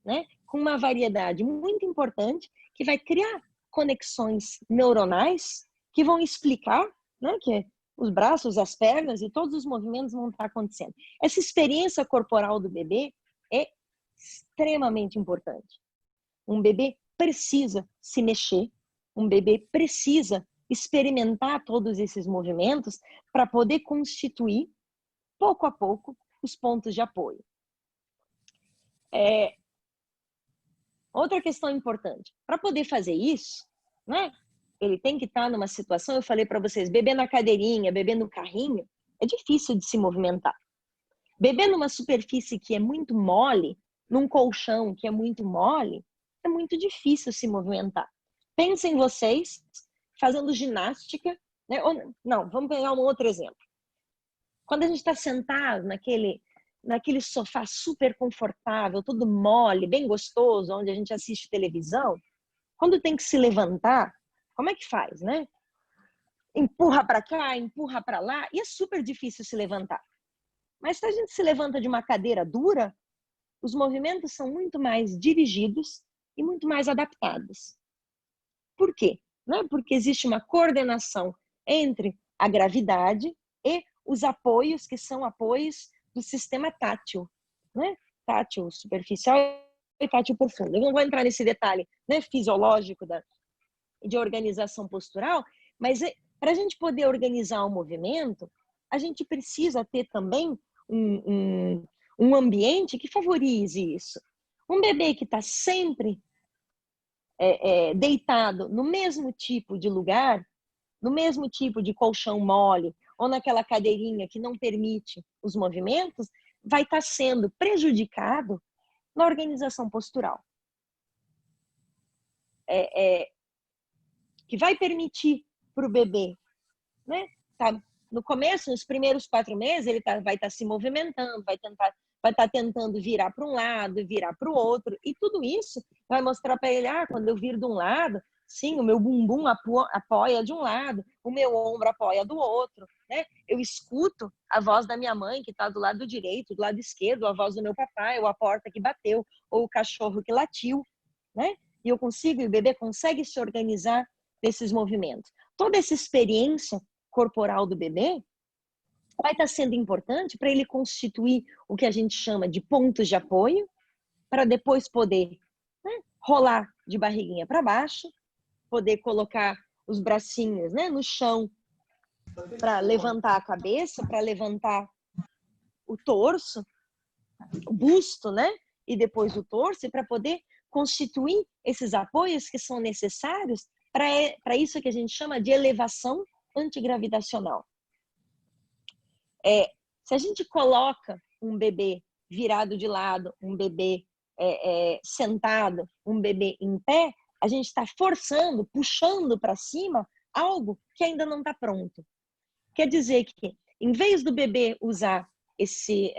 né? Com uma variedade muito importante que vai criar conexões neuronais que vão explicar, né, que os braços, as pernas e todos os movimentos vão estar acontecendo. Essa experiência corporal do bebê é extremamente importante. Um bebê precisa se mexer, um bebê precisa experimentar todos esses movimentos para poder constituir, pouco a pouco, os pontos de apoio. Outra questão importante, para poder fazer isso, né, ele tem que estar numa situação, eu falei para vocês, bebê na cadeirinha, bebê no carrinho, é difícil de se movimentar. Bebê numa superfície que é muito mole, num colchão que é muito mole, é muito difícil se movimentar. Pensem vocês fazendo ginástica, né? Não, vamos pegar um outro exemplo. Quando a gente está sentado naquele sofá super confortável, todo mole, bem gostoso, onde a gente assiste televisão, quando tem que se levantar, como é que faz, né? Empurra para cá, empurra para lá, e é super difícil se levantar. Mas se a gente se levanta de uma cadeira dura, os movimentos são muito mais dirigidos e muito mais adaptados. Por quê? Porque existe uma coordenação entre a gravidade e os apoios, que são apoios do sistema tátil, né? Tátil superficial e tátil profundo. Eu não vou entrar nesse detalhe, né, fisiológico de organização postural, mas para a gente poder organizar o movimento, a gente precisa ter também um ambiente que favorize isso. Um bebê que está sempre deitado no mesmo tipo de lugar, no mesmo tipo de colchão mole, ou naquela cadeirinha que não permite os movimentos, vai estar sendo prejudicado na organização postural. Que vai permitir para o bebê, né? Tá, no começo, nos primeiros 4 meses, ele vai estar se movimentando, vai estar tentando virar para um lado, virar para o outro, e tudo isso vai mostrar para ele, quando eu viro de um lado, sim, o meu bumbum apoia de um lado, o meu ombro apoia do outro, né? Eu escuto a voz da minha mãe que está do lado direito, do lado esquerdo, a voz do meu papai, ou a porta que bateu, ou o cachorro que latiu, né? E o bebê consegue se organizar desses movimentos. Toda essa experiência corporal do bebê vai estar sendo importante para ele constituir o que a gente chama de pontos de apoio, para depois poder, né, rolar de barriguinha para baixo, poder colocar os bracinhos, né, no chão para levantar a cabeça, para levantar o torso, o busto, né, e depois o torso, para poder constituir esses apoios que são necessários para isso que a gente chama de elevação antigravitacional. Se a gente coloca um bebê virado de lado, um bebê sentado, um bebê em pé, a gente está forçando, puxando para cima algo que ainda não está pronto. Quer dizer que, em vez do bebê usar esse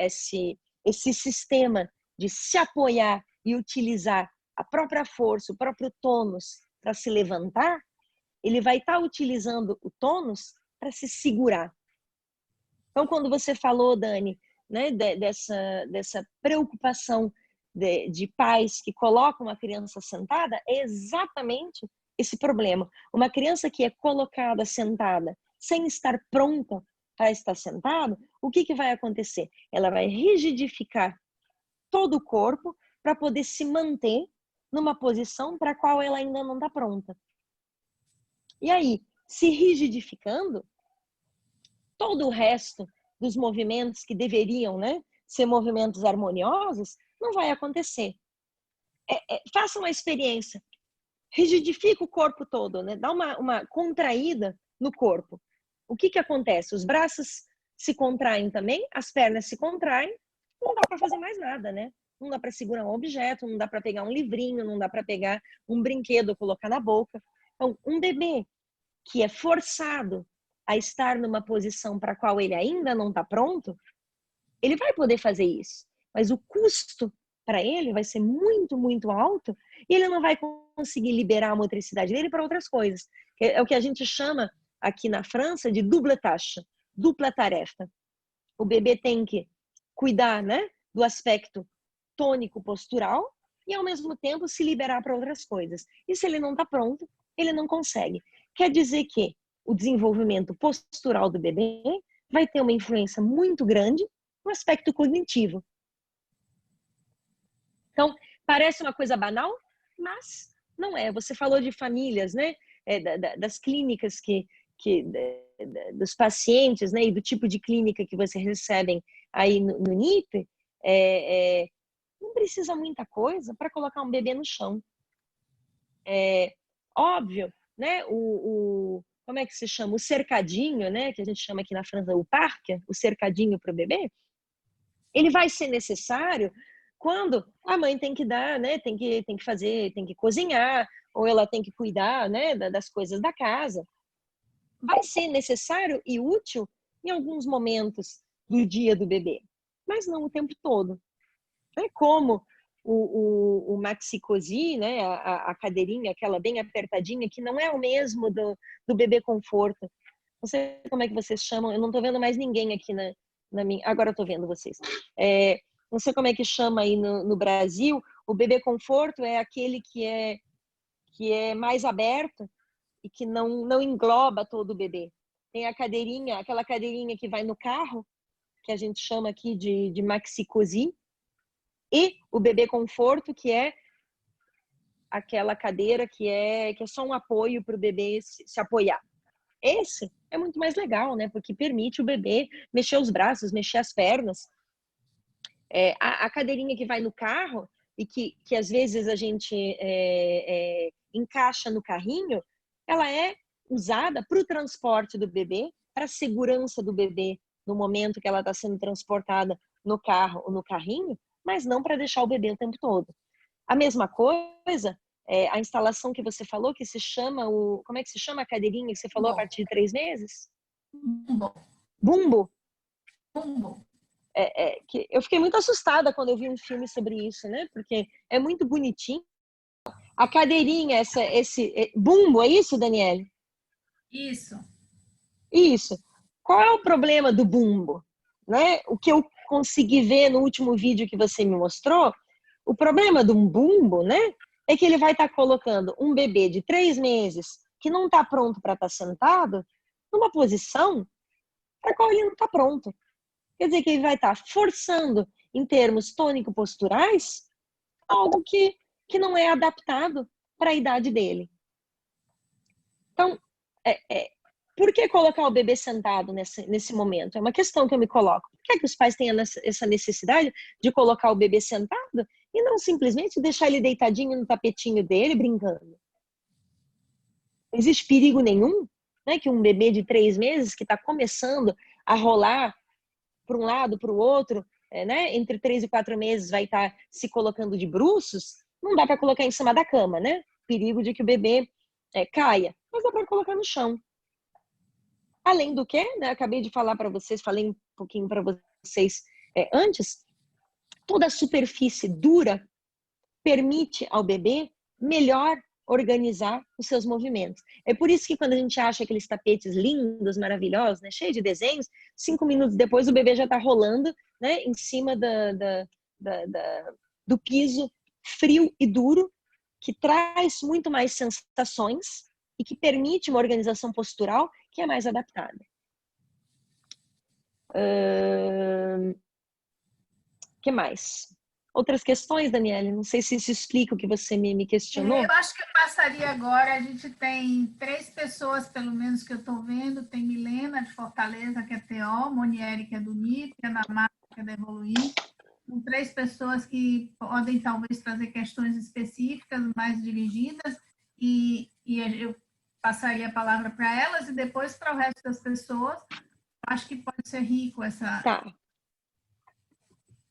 sistema de se apoiar e utilizar a própria força, o próprio tônus para se levantar, ele vai estar utilizando o tônus para se segurar. Então, quando você falou, Dani, né, dessa preocupação de pais que colocam a criança sentada, é exatamente esse problema. Uma criança que é colocada sentada sem estar pronta para estar sentada, o que vai acontecer? Ela vai rigidificar todo o corpo para poder se manter numa posição para a qual ela ainda não está pronta. E aí, se rigidificando, todo o resto dos movimentos que deveriam, né, ser movimentos harmoniosos, não vai acontecer. Faça uma experiência. Rigidifica o corpo todo, né? Dá uma contraída no corpo. O que acontece? Os braços se contraem também, as pernas se contraem, não dá para fazer mais nada, né? Não dá para segurar um objeto, não dá para pegar um livrinho, não dá para pegar um brinquedo, colocar na boca. Então, um bebê que é forçado a estar numa posição para a qual ele ainda não está pronto, ele vai poder fazer isso. Mas o custo para ele vai ser muito, muito alto e ele não vai conseguir liberar a motricidade dele para outras coisas. É o que a gente chama aqui na França de double tâche, dupla tarefa. O bebê tem que cuidar, né, do aspecto tônico postural e, ao mesmo tempo, se liberar para outras coisas. E se ele não está pronto, ele não consegue. Quer dizer que o desenvolvimento postural do bebê vai ter uma influência muito grande no aspecto cognitivo. Então, parece uma coisa banal, mas não é. Você falou de famílias, né? Das clínicas dos pacientes, né? E do tipo de clínica que vocês recebem aí no NIP, não precisa muita coisa para colocar um bebê no chão. Óbvio, né? Como é que se chama? O cercadinho, né? Que a gente chama aqui na França o parque, o cercadinho para o bebê. Ele vai ser necessário quando a mãe tem que dar, né? Tem que fazer, tem que cozinhar, ou ela tem que cuidar, né? Das coisas da casa. Vai ser necessário e útil em alguns momentos do dia do bebê, mas não o tempo todo. É como o maxi-cosi, né? A cadeirinha, aquela bem apertadinha, que não é o mesmo do bebê conforto. Não sei como é que vocês chamam, eu não estou vendo mais ninguém aqui na minha... Agora eu estou vendo vocês. Não sei como é que chama aí no Brasil. O bebê conforto é aquele que é mais aberto e que não engloba todo o bebê. Tem a cadeirinha, aquela cadeirinha que vai no carro, que a gente chama aqui de maxi-cosi, e o bebê conforto, que é aquela cadeira que é só um apoio para o bebê se apoiar. Esse é muito mais legal, né? Porque permite o bebê mexer os braços, mexer as pernas. A cadeirinha que vai no carro e que às vezes a gente encaixa no carrinho, ela é usada para o transporte do bebê, para a segurança do bebê no momento que ela está sendo transportada no carro ou no carrinho, mas não para deixar o bebê o tempo todo. A mesma coisa, a instalação que você falou, que se chama como é que se chama a cadeirinha que você falou a partir de 3 meses? Bumbo. Bumbo. Bumbo. Que eu fiquei muito assustada quando eu vi um filme sobre isso, né? Porque é muito bonitinho. A cadeirinha, esse bumbo, é isso, Daniele? Isso. Isso. Qual é o problema do bumbo? Né? O que eu consegui ver no último vídeo que você me mostrou, o problema do bumbo, né, é que ele vai estar colocando um bebê de 3 meses que não está pronto para estar sentado numa posição para a qual ele não está pronto. Quer dizer que ele vai estar forçando, em termos tônico-posturais, algo que não é adaptado para a idade dele. Então, por que colocar o bebê sentado nesse momento? É uma questão que eu me coloco. Por que é que os pais têm essa necessidade de colocar o bebê sentado e não simplesmente deixar ele deitadinho no tapetinho dele, brincando? Não existe perigo nenhum, né, que um bebê de 3 meses que está começando a rolar para um lado, para o outro, né, entre 3 e 4 meses vai estar se colocando de bruços, não dá para colocar em cima da cama, né? Perigo de que o bebê caia, mas dá para colocar no chão. Além do que, né, acabei de falar para vocês, falei um pouquinho para vocês antes, toda a superfície dura permite ao bebê melhor organizar os seus movimentos. É por isso que quando a gente acha aqueles tapetes lindos, maravilhosos, né, cheios de desenhos, 5 minutos depois o bebê já está rolando, né, em cima do piso frio e duro, que traz muito mais sensações e que permite uma organização postural que é mais adaptada. Que mais? Outras questões, Daniele? Não sei se isso explica o que você me questionou. Eu acho que eu passaria agora. A gente tem 3 pessoas, pelo menos, que eu estou vendo. Tem Milena, de Fortaleza, que é TO, Monieri, que é do NIP, Ana Marta, que é da Evoluir. São 3 pessoas que podem, talvez, trazer questões específicas, mais dirigidas, e eu passaria a palavra para elas e depois para o resto das pessoas. Acho que pode ser rico essa... Tá.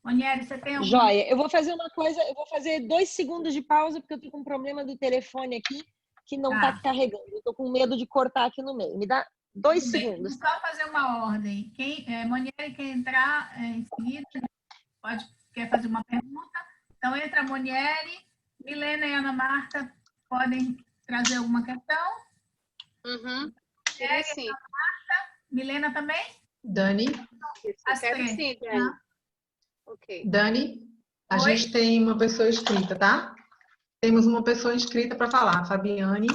Monieri, você tem alguma... Joia. Eu vou fazer uma coisa, eu vou fazer 2 segundos de pausa, porque eu tô com um problema do telefone aqui que não tá carregando. Eu tô com medo de cortar aqui no meio. Me dá 2 segundos. Vou só fazer uma ordem. Monieri quer entrar em seguida, quer fazer uma pergunta. Então, entra a Monieri, Milena e Ana Marta podem trazer alguma questão. Sim. Ana Marta, Milena também? Dani? Isso, quero sim, Dani. Ok. Dani, a gente tem uma pessoa inscrita, tá? Temos uma pessoa inscrita para falar, Fabiane.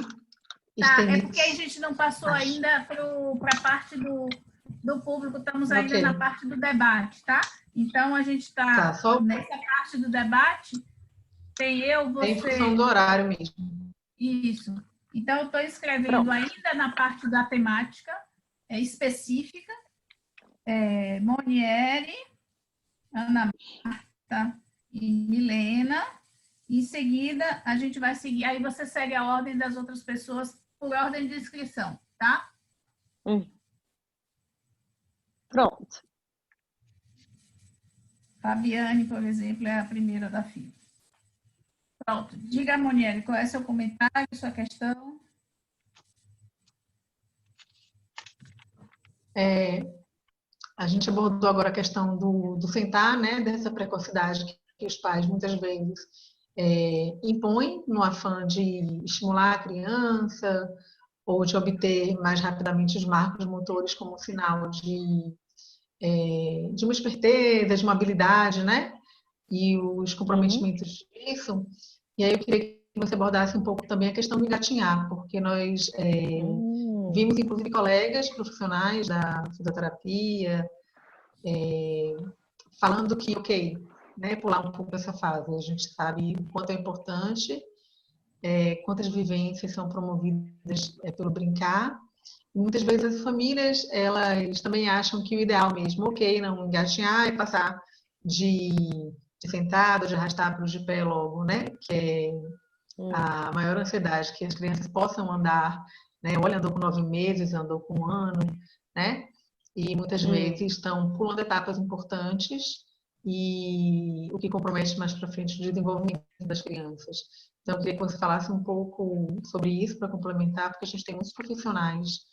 Tá, é estender. porque a gente não passou ainda para a parte do público, estamos ainda Ok. na parte do debate, tá? Então, a gente está Tá, só nessa parte do debate, tem eu, é em função você, do horário mesmo. isso. Então, eu estou escrevendo Pronto. ainda na parte da temática específica, Monieri, Ana Marta e Milena. Em seguida, a gente vai seguir, aí você segue a ordem das outras pessoas por ordem de inscrição, tá? Pronto. Fabiane, por exemplo, é a primeira da fila. Pronto. Diga, Monieri, qual é seu comentário, sua questão? A gente abordou agora a questão do sentar, né, dessa precocidade que os pais muitas vezes impõem no afã de estimular a criança ou de obter mais rapidamente os marcos motores como sinal de uma esperteza, de uma habilidade, né? E os comprometimentos disso. E aí eu queria que você abordasse um pouco também a questão do engatinhar, porque nós vimos, inclusive, colegas profissionais da fisioterapia falando que, ok, né, pular um pouco essa fase. A gente sabe o quanto é importante, quantas vivências são promovidas pelo brincar. E muitas vezes as famílias, elas também acham que o ideal mesmo, ok, não engatinhar e passar de sentado, de arrastar para o de pé logo, né? Que é a maior ansiedade, que as crianças possam andar, né? Olha, andou com 9 meses, andou com 1 ano, né? E muitas vezes estão pulando etapas importantes e o que compromete mais para frente o desenvolvimento das crianças. Então, eu queria que você falasse um pouco sobre isso para complementar, porque a gente tem muitos profissionais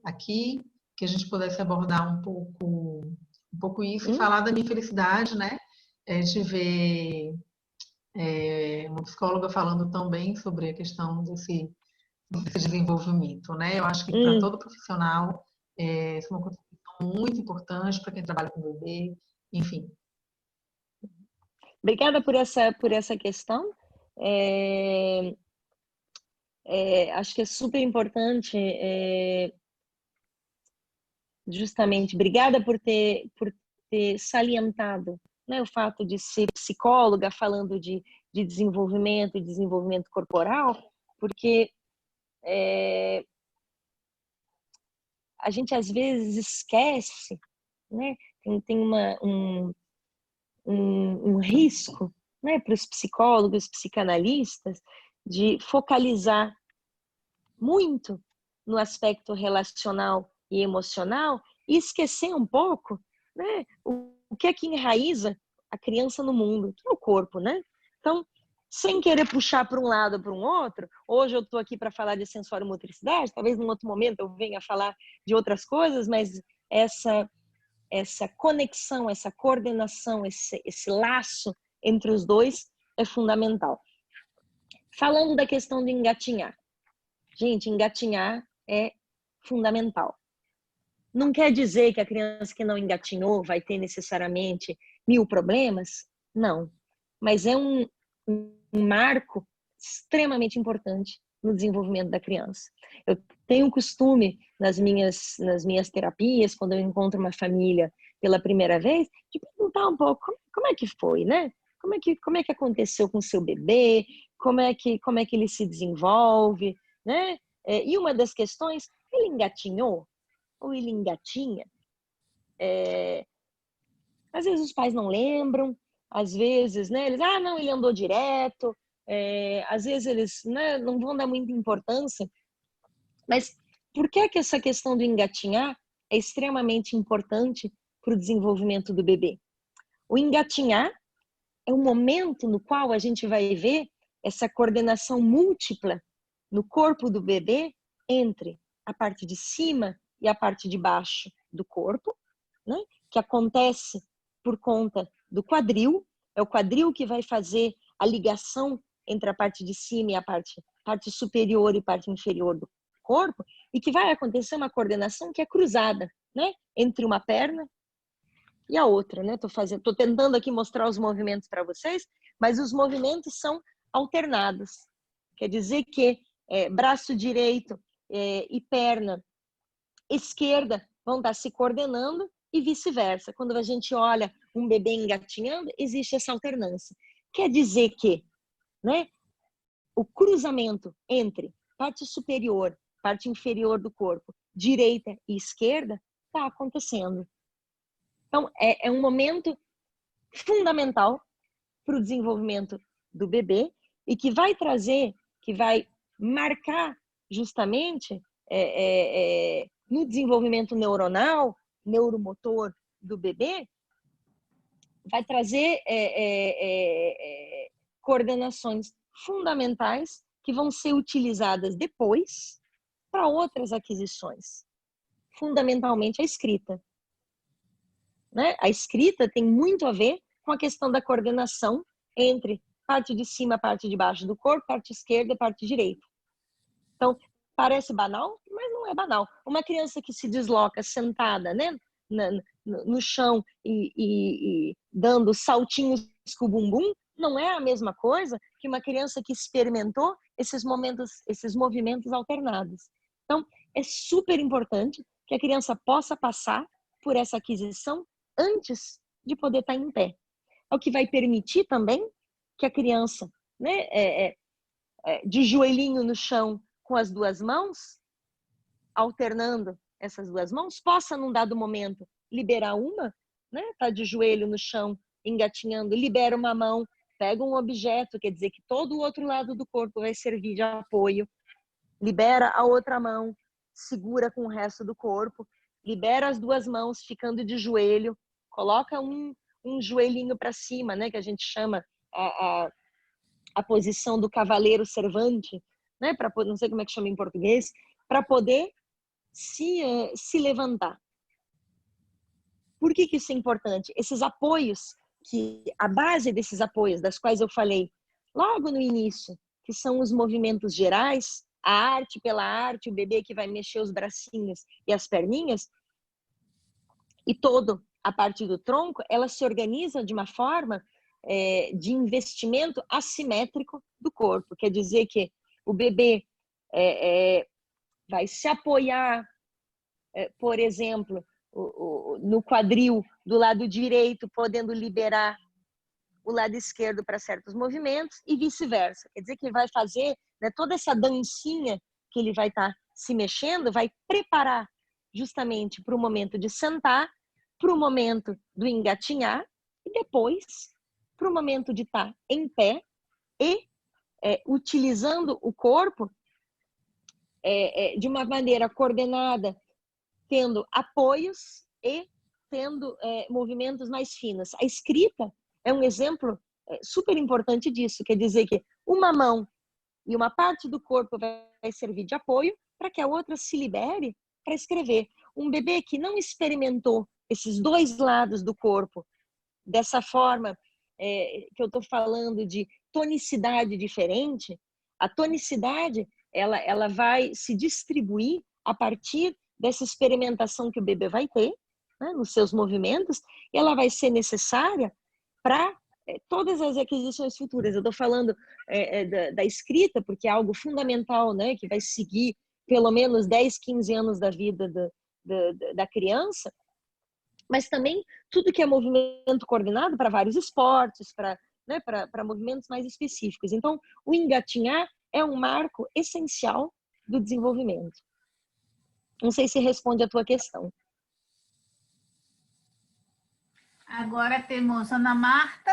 aqui, que a gente pudesse abordar um pouco isso e falar da minha felicidade, né? De ver uma psicóloga falando tão bem sobre a questão desse desenvolvimento, né? Eu acho que para todo profissional isso é uma contribuição muito importante para quem trabalha com bebê, enfim. Obrigada por essa questão. Acho que é super importante, justamente, obrigada por ter salientado, né, o fato de ser psicóloga falando de desenvolvimento corporal, porque a gente às vezes esquece, né? Tem um risco, né, para os psicólogos, psicanalistas, de focalizar muito no aspecto relacional e emocional e esquecer um pouco, né, o que é que enraiza a criança no mundo, que é o corpo, né? Então, sem querer puxar para um lado ou para um outro, hoje eu estou aqui para falar de sensório-motricidade, talvez num outro momento eu venha falar de outras coisas, mas essa conexão, essa coordenação, esse laço entre os dois é fundamental. Falando da questão de engatinhar. Gente, engatinhar é fundamental. Não quer dizer que a criança que não engatinhou vai ter necessariamente 1000 problemas? Não. Mas é um marco extremamente importante no desenvolvimento da criança. Eu tenho o costume, nas minhas terapias, quando eu encontro uma família pela primeira vez, de perguntar um pouco como é que foi, né? Como é que aconteceu com o seu bebê? Como é que ele se desenvolve, né? E uma das questões, ele engatinhou? Ou ele engatinha? Às vezes os pais não lembram, às vezes, né, eles, não, ele andou direto, às vezes eles, né, não vão dar muita importância. Mas por que essa questão do engatinhar é extremamente importante para o desenvolvimento do bebê? O engatinhar é um momento no qual a gente vai ver essa coordenação múltipla no corpo do bebê entre a parte de cima e a parte de baixo do corpo, né? Que acontece por conta do quadril. É o quadril que vai fazer a ligação entre a parte de cima e a parte superior e parte inferior do corpo, e que vai acontecer uma coordenação que é cruzada, né? Entre uma perna e a outra, né? Tô tentando aqui mostrar os movimentos para vocês, mas os movimentos são alternados. Quer dizer que braço direito e perna esquerda vão estar se coordenando e vice-versa. Quando a gente olha um bebê engatinhando, existe essa alternância. Quer dizer que, né, o cruzamento entre parte superior, parte inferior do corpo, direita e esquerda, está acontecendo. Então, é um momento fundamental para o desenvolvimento do bebê e que vai trazer, que vai marcar justamente no desenvolvimento neuronal, neuromotor do bebê, vai trazer coordenações fundamentais que vão ser utilizadas depois para outras aquisições, fundamentalmente a escrita. Né? A escrita tem muito a ver com a questão da coordenação entre parte de cima, parte de baixo do corpo, parte esquerda e parte direita. Então, parece banal, mas não é banal. Uma criança que se desloca sentada, né, no chão e dando saltinhos com o bumbum, não é a mesma coisa que uma criança que experimentou esses movimentos alternados. Então, é super importante que a criança possa passar por essa aquisição antes de poder estar em pé. É o que vai permitir também que a criança, né, de joelhinho no chão com as duas mãos, alternando essas duas mãos, possa, num dado momento, liberar uma, né, tá de joelho no chão, engatinhando, libera uma mão, pega um objeto, quer dizer que todo o outro lado do corpo vai servir de apoio, libera a outra mão, segura com o resto do corpo, libera as duas mãos, ficando de joelho, coloca um joelhinho para cima, né, que a gente chama a posição do cavaleiro servante, né, não sei como é que chama em português, para poder se levantar. Por que isso é importante? Esses apoios, a base desses apoios, das quais eu falei logo no início, que são os movimentos gerais, a arte pela arte, o bebê que vai mexer os bracinhos e as perninhas, e toda a parte do tronco, ela se organiza de uma forma de investimento assimétrico do corpo. Quer dizer que o bebê vai se apoiar, por exemplo, no quadril do lado direito, podendo liberar o lado esquerdo para certos movimentos e vice-versa. Quer dizer que ele vai fazer, né, toda essa dancinha que ele vai estar se mexendo, vai preparar justamente para o momento de sentar, para o momento do engatinhar e depois para o momento de estar em pé e utilizando o corpo de uma maneira coordenada, tendo apoios e tendo movimentos mais finos. A escrita é um exemplo super importante disso, quer dizer que uma mão e uma parte do corpo vai servir de apoio para que a outra se libere para escrever. Um bebê que não experimentou esses dois lados do corpo dessa forma que eu estou falando de tonicidade diferente, a tonicidade ela vai se distribuir a partir dessa experimentação que o bebê vai ter, né, nos seus movimentos, e ela vai ser necessária para todas as aquisições futuras. Eu estou falando da escrita, porque é algo fundamental, né, que vai seguir pelo menos 10, 15 anos da vida da criança, mas também tudo que é movimento coordenado para vários esportes, para movimentos mais específicos. Então, o engatinhar é um marco essencial do desenvolvimento. Não sei se responde a tua questão. Agora temos Ana Marta.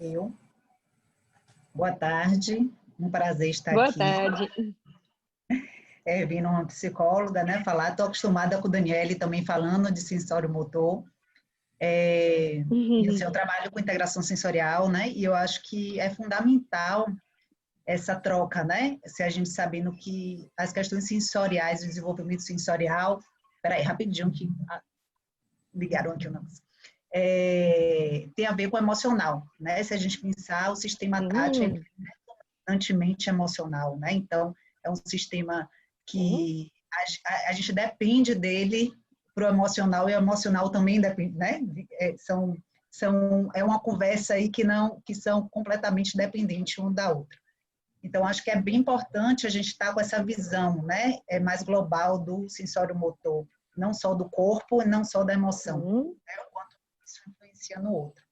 Eu. Boa tarde, um prazer estar Boa aqui. Boa tarde. Vindo uma psicóloga, né, falar, estou acostumada com o Daniele também falando de sensório motor. E assim, eu trabalho com integração sensorial, né, e eu acho que é fundamental essa troca, né, se a gente sabendo que as questões sensoriais, o desenvolvimento sensorial, peraí, rapidinho que ligaram aqui o negócio. Tem a ver com o emocional, né, se a gente pensar o sistema tátil é dominantemente emocional, né, então é um sistema que a gente depende dele para o emocional, e o emocional também depende, né? é uma conversa aí que são completamente dependentes um da outra. Então, acho que é bem importante a gente estar com essa visão, né, mais global do sensório-motor, não só do corpo, não só da emoção, né, o quanto isso influencia no outro.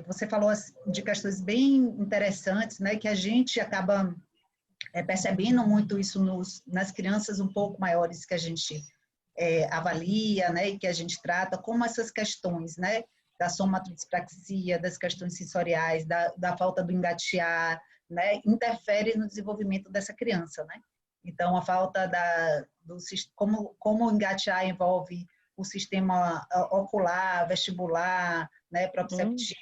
Você falou de questões bem interessantes, né, que a gente acaba percebendo muito isso nas crianças um pouco maiores que a gente avalia, né, e que a gente trata, como essas questões, né, da somatodispraxia, das questões sensoriais, da falta do engatear, né, interfere no desenvolvimento dessa criança, né? Então, a falta como engatear envolve o sistema ocular, vestibular, né, proprioceptivo,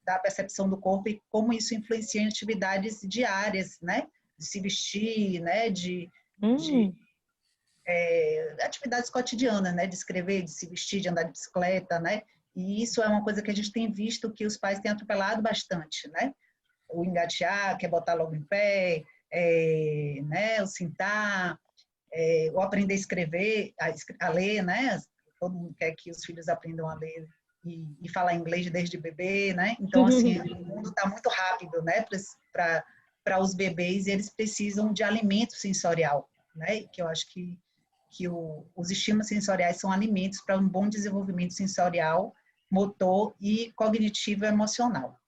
da percepção do corpo, e como isso influencia em atividades diárias, né, de se vestir, né, de atividades cotidianas, né, de escrever, de se vestir, de andar de bicicleta, né, e isso é uma coisa que a gente tem visto que os pais têm atropelado bastante, né, o engatear, que é botar logo em pé, né, o sentar, o aprender a escrever, a ler, né, todo mundo quer que os filhos aprendam a ler e falar inglês desde bebê, né, então, assim, o mundo está muito rápido, né, para os bebês, e eles precisam de alimento sensorial, né, que eu acho que os estímulos sensoriais são alimentos para um bom desenvolvimento sensorial, motor e cognitivo e emocional.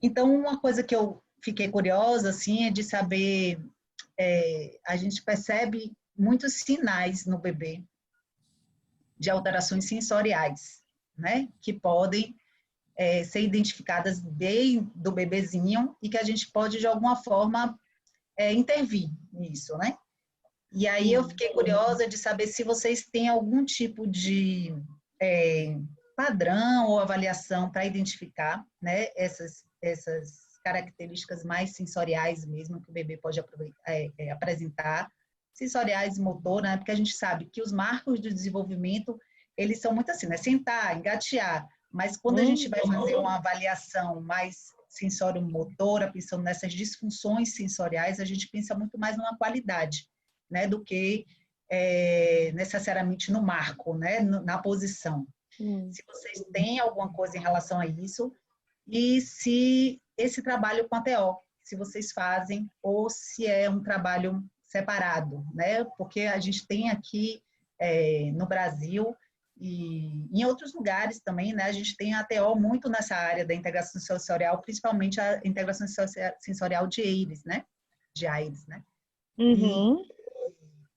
Então, uma coisa que eu fiquei curiosa, assim, é de saber, a gente percebe muitos sinais no bebê de alterações sensoriais, né, que podem ser identificadas bem do bebezinho e que a gente pode, de alguma forma, intervir nisso, né? E aí eu fiquei curiosa de saber se vocês têm algum tipo de padrão ou avaliação para identificar, né, essas características mais sensoriais mesmo que o bebê pode apresentar, sensoriais, motor, né, porque a gente sabe que os marcos do desenvolvimento, eles são muito assim, né, sentar, engatear, mas quando a gente vai fazer uma avaliação mais sensório-motora, pensando nessas disfunções sensoriais, a gente pensa muito mais numa qualidade, né, do que necessariamente no marco, né, na posição. Se vocês têm alguma coisa em relação a isso, e se esse trabalho com a TO, se vocês fazem, ou se é um trabalho separado, né, porque a gente tem aqui no Brasil e em outros lugares também, né, a gente tem a TO muito nessa área da integração sensorial, principalmente a integração sensorial de AIRES, né,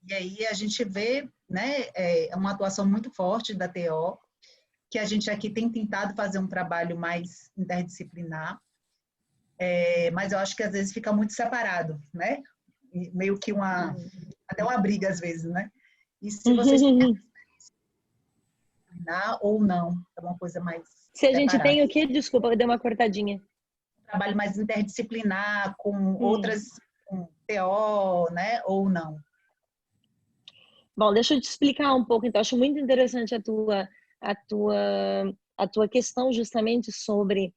E aí a gente vê, né, uma atuação muito forte da TO, que a gente aqui tem tentado fazer um trabalho mais interdisciplinar, mas eu acho que às vezes fica muito separado, né? Meio que até uma briga às vezes, né? E se vocês têm ou não, é uma coisa mais Se a gente separada. tem o quê? Desculpa, eu dei uma cortadinha. Um trabalho mais interdisciplinar, com outras, com TO, né? Ou não. Bom, deixa eu te explicar um pouco. Então, acho muito interessante a tua questão justamente sobre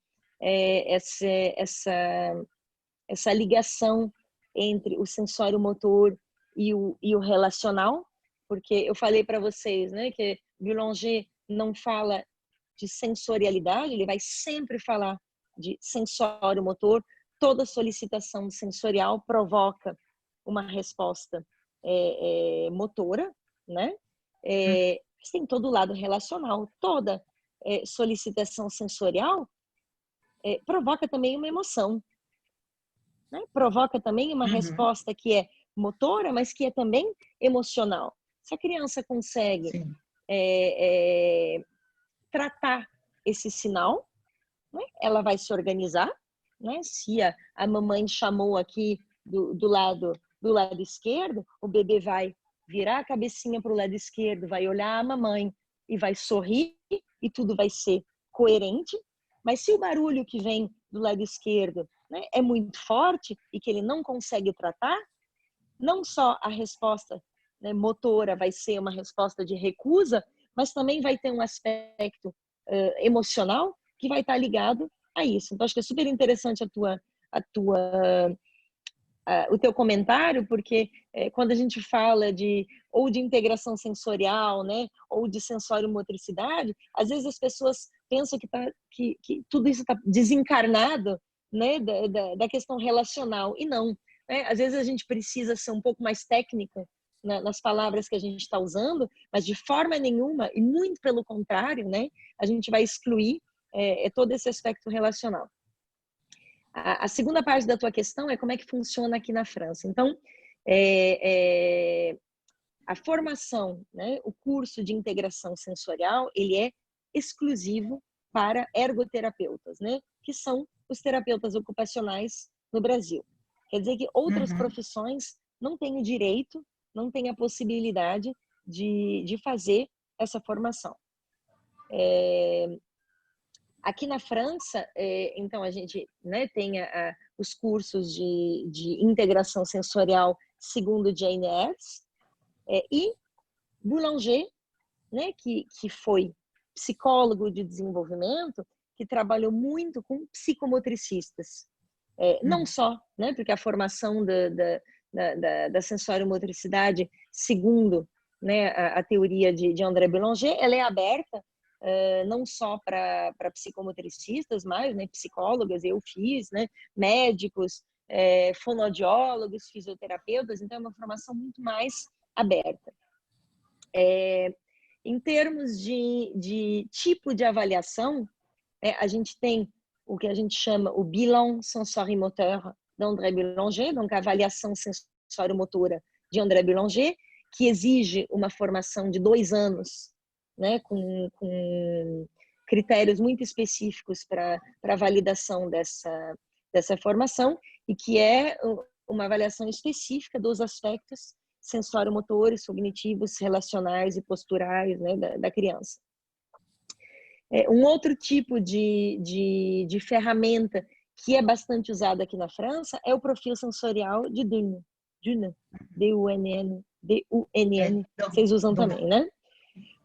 essa ligação entre o sensório-motor e o relacional, porque eu falei para vocês, né, que Boulanger não fala de sensorialidade, ele vai sempre falar de sensório-motor. Toda solicitação sensorial provoca uma resposta motora, né? Tem todo o lado relacional. Toda solicitação sensorial provoca também uma emoção, né? Provoca também uma resposta que é motora, mas que é também emocional. Se a criança consegue tratar esse sinal, né? Ela vai se organizar, né? Se a mamãe chamou aqui do lado esquerdo, o bebê vai virar a cabecinha para o lado esquerdo, vai olhar a mamãe e vai sorrir e tudo vai ser coerente. Mas se o barulho que vem do lado esquerdo, né, é muito forte e que ele não consegue tratar, não só a resposta, né, motora vai ser uma resposta de recusa, mas também vai ter um aspecto emocional que vai estar ligado a isso. Então, acho que é super interessante a tua o teu comentário, porque quando a gente fala ou de integração sensorial, né, ou de sensório-motricidade, às vezes as pessoas pensam que tudo isso está desencarnado, né, da questão relacional, e não. Né? Às vezes a gente precisa ser um pouco mais técnica nas palavras que a gente está usando, mas de forma nenhuma, e muito pelo contrário, né, a gente vai excluir todo esse aspecto relacional. A segunda parte da tua questão é como é que funciona aqui na França. Então, a formação, né, o curso de integração sensorial, ele é exclusivo para ergoterapeutas, né, que são os terapeutas ocupacionais no Brasil. Quer dizer que outras profissões não têm o direito, não têm a possibilidade de fazer essa formação. Aqui na França, então, a gente, né, tem os cursos de integração sensorial segundo Jane Eyres, e Boulanger, né, que foi psicólogo de desenvolvimento, que trabalhou muito com psicomotricistas. Não só, né, porque a formação da sensório-motricidade, segundo, né, a teoria de André Boulanger, ela é aberta não só para psicomotricistas, mas, né, psicólogas, eu fiz, né, médicos, fonoaudiólogos, fisioterapeutas, então é uma formação muito mais aberta. Em termos de tipo de avaliação, a gente tem o que a gente chama o bilan sensorimoteur d'André Boulanger, donc a avaliação sensório-motora de André Boulanger, que exige uma formação de 2 anos, né, com critérios muito específicos para a validação dessa formação, e que é uma avaliação específica dos aspectos sensório-motores, cognitivos, relacionais e posturais, né, da criança. Um outro tipo de ferramenta que é bastante usado aqui na França é o perfil sensorial de Dunn, D-U-N-N, vocês usam também, né?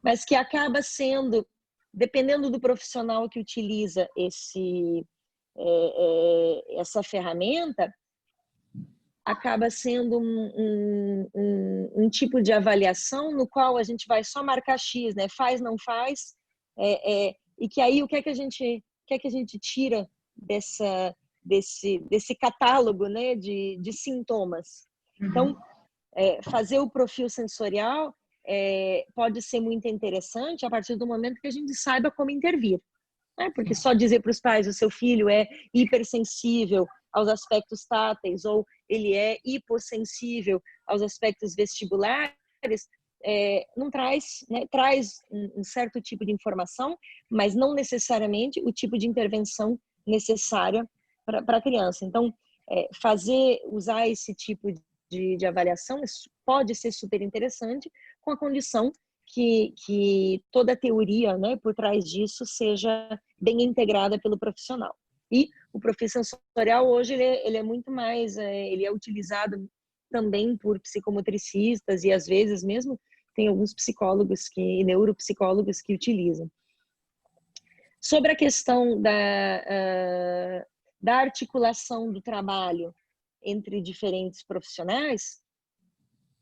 Mas que acaba sendo, dependendo do profissional que utiliza essa ferramenta, acaba sendo um tipo de avaliação no qual a gente vai só marcar X, né? Faz, não faz, e que aí o que é que a gente tira desse catálogo, né, de sintomas. Então, fazer o perfil sensorial pode ser muito interessante a partir do momento que a gente saiba como intervir, né? Porque só dizer para os pais o seu filho é hipersensível aos aspectos táteis ou ele é hipossensível aos aspectos vestibulares, não traz, né, traz um certo tipo de informação, mas não necessariamente o tipo de intervenção necessária para a criança. Então, usar esse tipo de avaliação pode ser super interessante, com a condição que toda a teoria, né, por trás disso seja bem integrada pelo profissional. E o perfil sensorial hoje ele é muito mais, ele é utilizado também por psicomotricistas e às vezes mesmo tem alguns psicólogos e neuropsicólogos que utilizam. Sobre a questão da articulação do trabalho entre diferentes profissionais,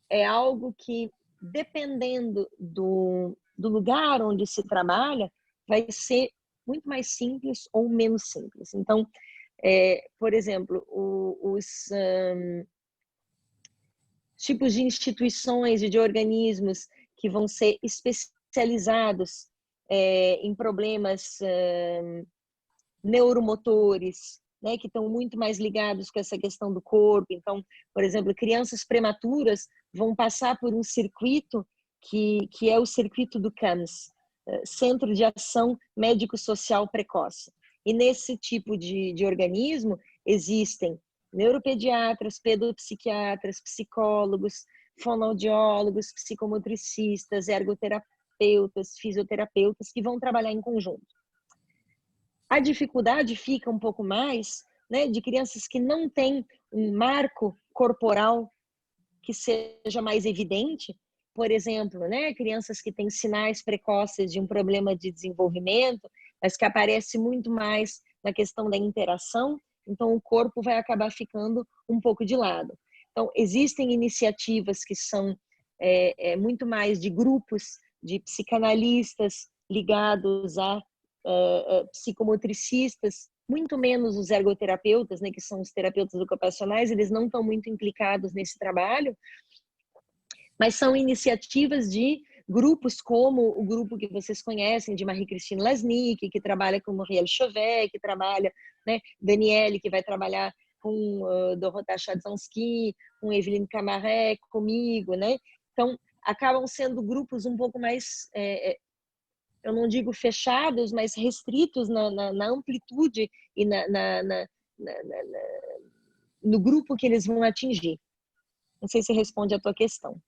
é algo que, dependendo do lugar onde se trabalha, vai ser muito mais simples ou menos simples. Então, por exemplo, os tipos de instituições e de organismos que vão ser especializados em problemas neuromotores, né, que estão muito mais ligados com essa questão do corpo. Então, por exemplo, crianças prematuras vão passar por um circuito que é o circuito do CAMS, Centro de Ação Médico-Social Precoce. E nesse tipo de organismo existem neuropediatras, pedopsiquiatras, psicólogos, fonoaudiólogos, psicomotricistas, ergoterapeutas, fisioterapeutas que vão trabalhar em conjunto. A dificuldade fica um pouco mais, né, de crianças que não têm um marco corporal que seja mais evidente. Por exemplo, né, crianças que têm sinais precoces de um problema de desenvolvimento, mas que aparece muito mais na questão da interação então o corpo vai acabar ficando um pouco de lado. Então, existem iniciativas que são muito mais de grupos de psicanalistas ligados a psicomotricistas, muito menos os ergoterapeutas, né, que são os terapeutas ocupacionais, eles não estão muito implicados nesse trabalho, mas são iniciativas de grupos como o grupo que vocês conhecem, de Marie-Christine Lasnik, que trabalha com Muriel Chauvet, que trabalha, né, Daniele, que vai trabalhar com Dorota Chadzanski, com Eveline Camaret, comigo, né? Então, acabam sendo grupos um pouco mais, eu não digo fechados, mas restritos na amplitude e no grupo que eles vão atingir. Não sei se responde a tua questão.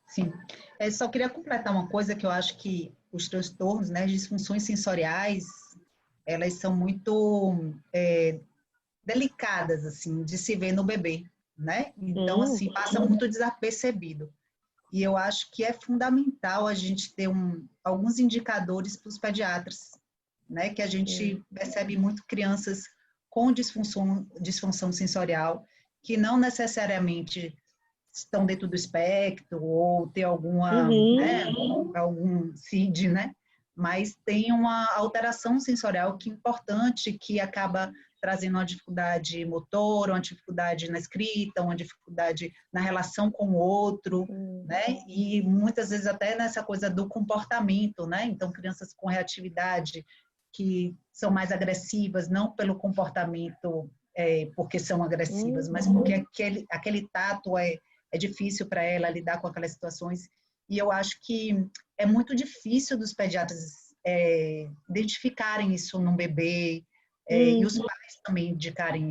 Sim. Eu só queria completar uma coisa que eu acho que os transtornos, né, disfunções sensoriais, elas são muito delicadas, assim, de se ver no bebê, né? Então, assim, passa muito desapercebido. E eu acho que é fundamental a gente ter alguns indicadores para os pediatras, né? Que a gente percebe muito crianças com disfunção sensorial, que não necessariamente estão dentro do espectro ou ter alguma, né, algum CID, né? Mas tem uma alteração sensorial que é importante, que acaba trazendo uma dificuldade motora, uma dificuldade na escrita, uma dificuldade na relação com o outro, né? E muitas vezes até nessa coisa do comportamento, né? Então, crianças com reatividade que são mais agressivas, não pelo comportamento porque são agressivas, mas porque aquele tato é difícil para ela lidar com aquelas situações. E eu acho que é muito difícil dos pediatras identificarem isso num bebê, e os pais também identificarem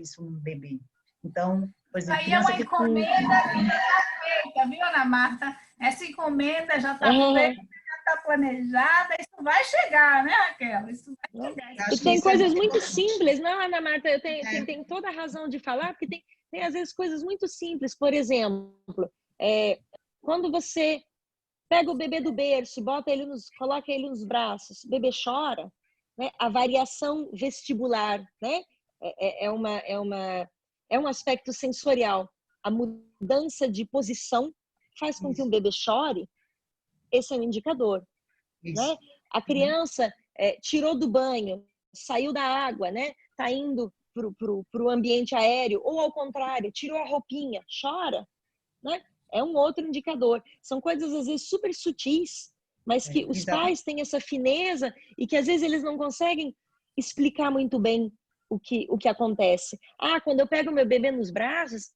isso num bebê. Então, por exemplo, aí é uma encomenda que já está feita, viu, Ana Marta? Essa encomenda já está feita, já está planejada, isso vai chegar, né, Raquel? Isso vai chegar. E tem coisas muito simples, não, Ana Marta? Eu tenho toda a razão de falar, porque tem às vezes coisas muito simples. Por exemplo, quando você pega o bebê do berço, coloca ele nos braços, o bebê chora, né? A variação vestibular, né? É um aspecto sensorial. A mudança de posição faz com que um bebê chore. Esse é um indicador, né? A criança tirou do banho, saiu da água, né? Tá indo pro ambiente aéreo, ou ao contrário, tirou a roupinha, chora, né? É um outro indicador. São coisas, às vezes, super sutis, mas que os pais têm essa fineza e que, às vezes, eles não conseguem explicar muito bem o que acontece. Quando eu pego meu bebê nos braços,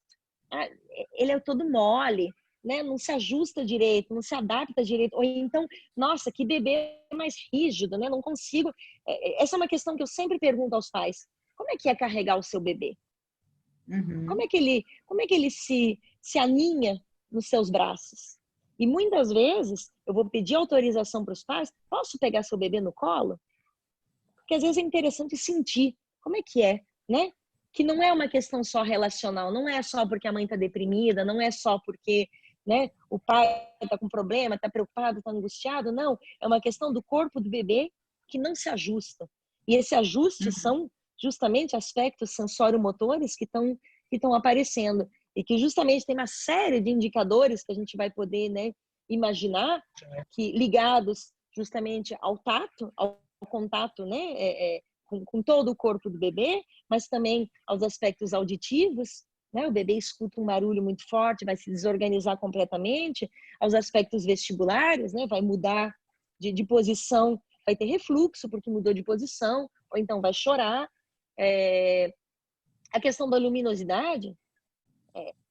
ele é todo mole, né? Não se ajusta direito, não se adapta direito. Ou então, nossa, que bebê mais rígido, né? Não consigo. Essa é uma questão que eu sempre pergunto aos pais. Como é que é carregar o seu bebê? Como é que ele se aninha nos seus braços? E muitas vezes eu vou pedir autorização para os pais, posso pegar seu bebê no colo? Porque às vezes é interessante sentir como é que é, né? Que não é uma questão só relacional, não é só porque a mãe está deprimida, não é só porque, né, o pai está com problema, está preocupado, está angustiado, não. É uma questão do corpo do bebê que não se ajusta. E esse ajuste são justamente aspectos sensório-motores que estão aparecendo e que justamente tem uma série de indicadores que a gente vai poder, né, imaginar, que ligados justamente ao tato, ao contato, né, com todo o corpo do bebê, mas também aos aspectos auditivos, né? O bebê escuta um barulho muito forte, vai se desorganizar completamente, aos aspectos vestibulares, né? Vai mudar de posição, vai ter refluxo porque mudou de posição, ou então vai chorar. A questão da luminosidade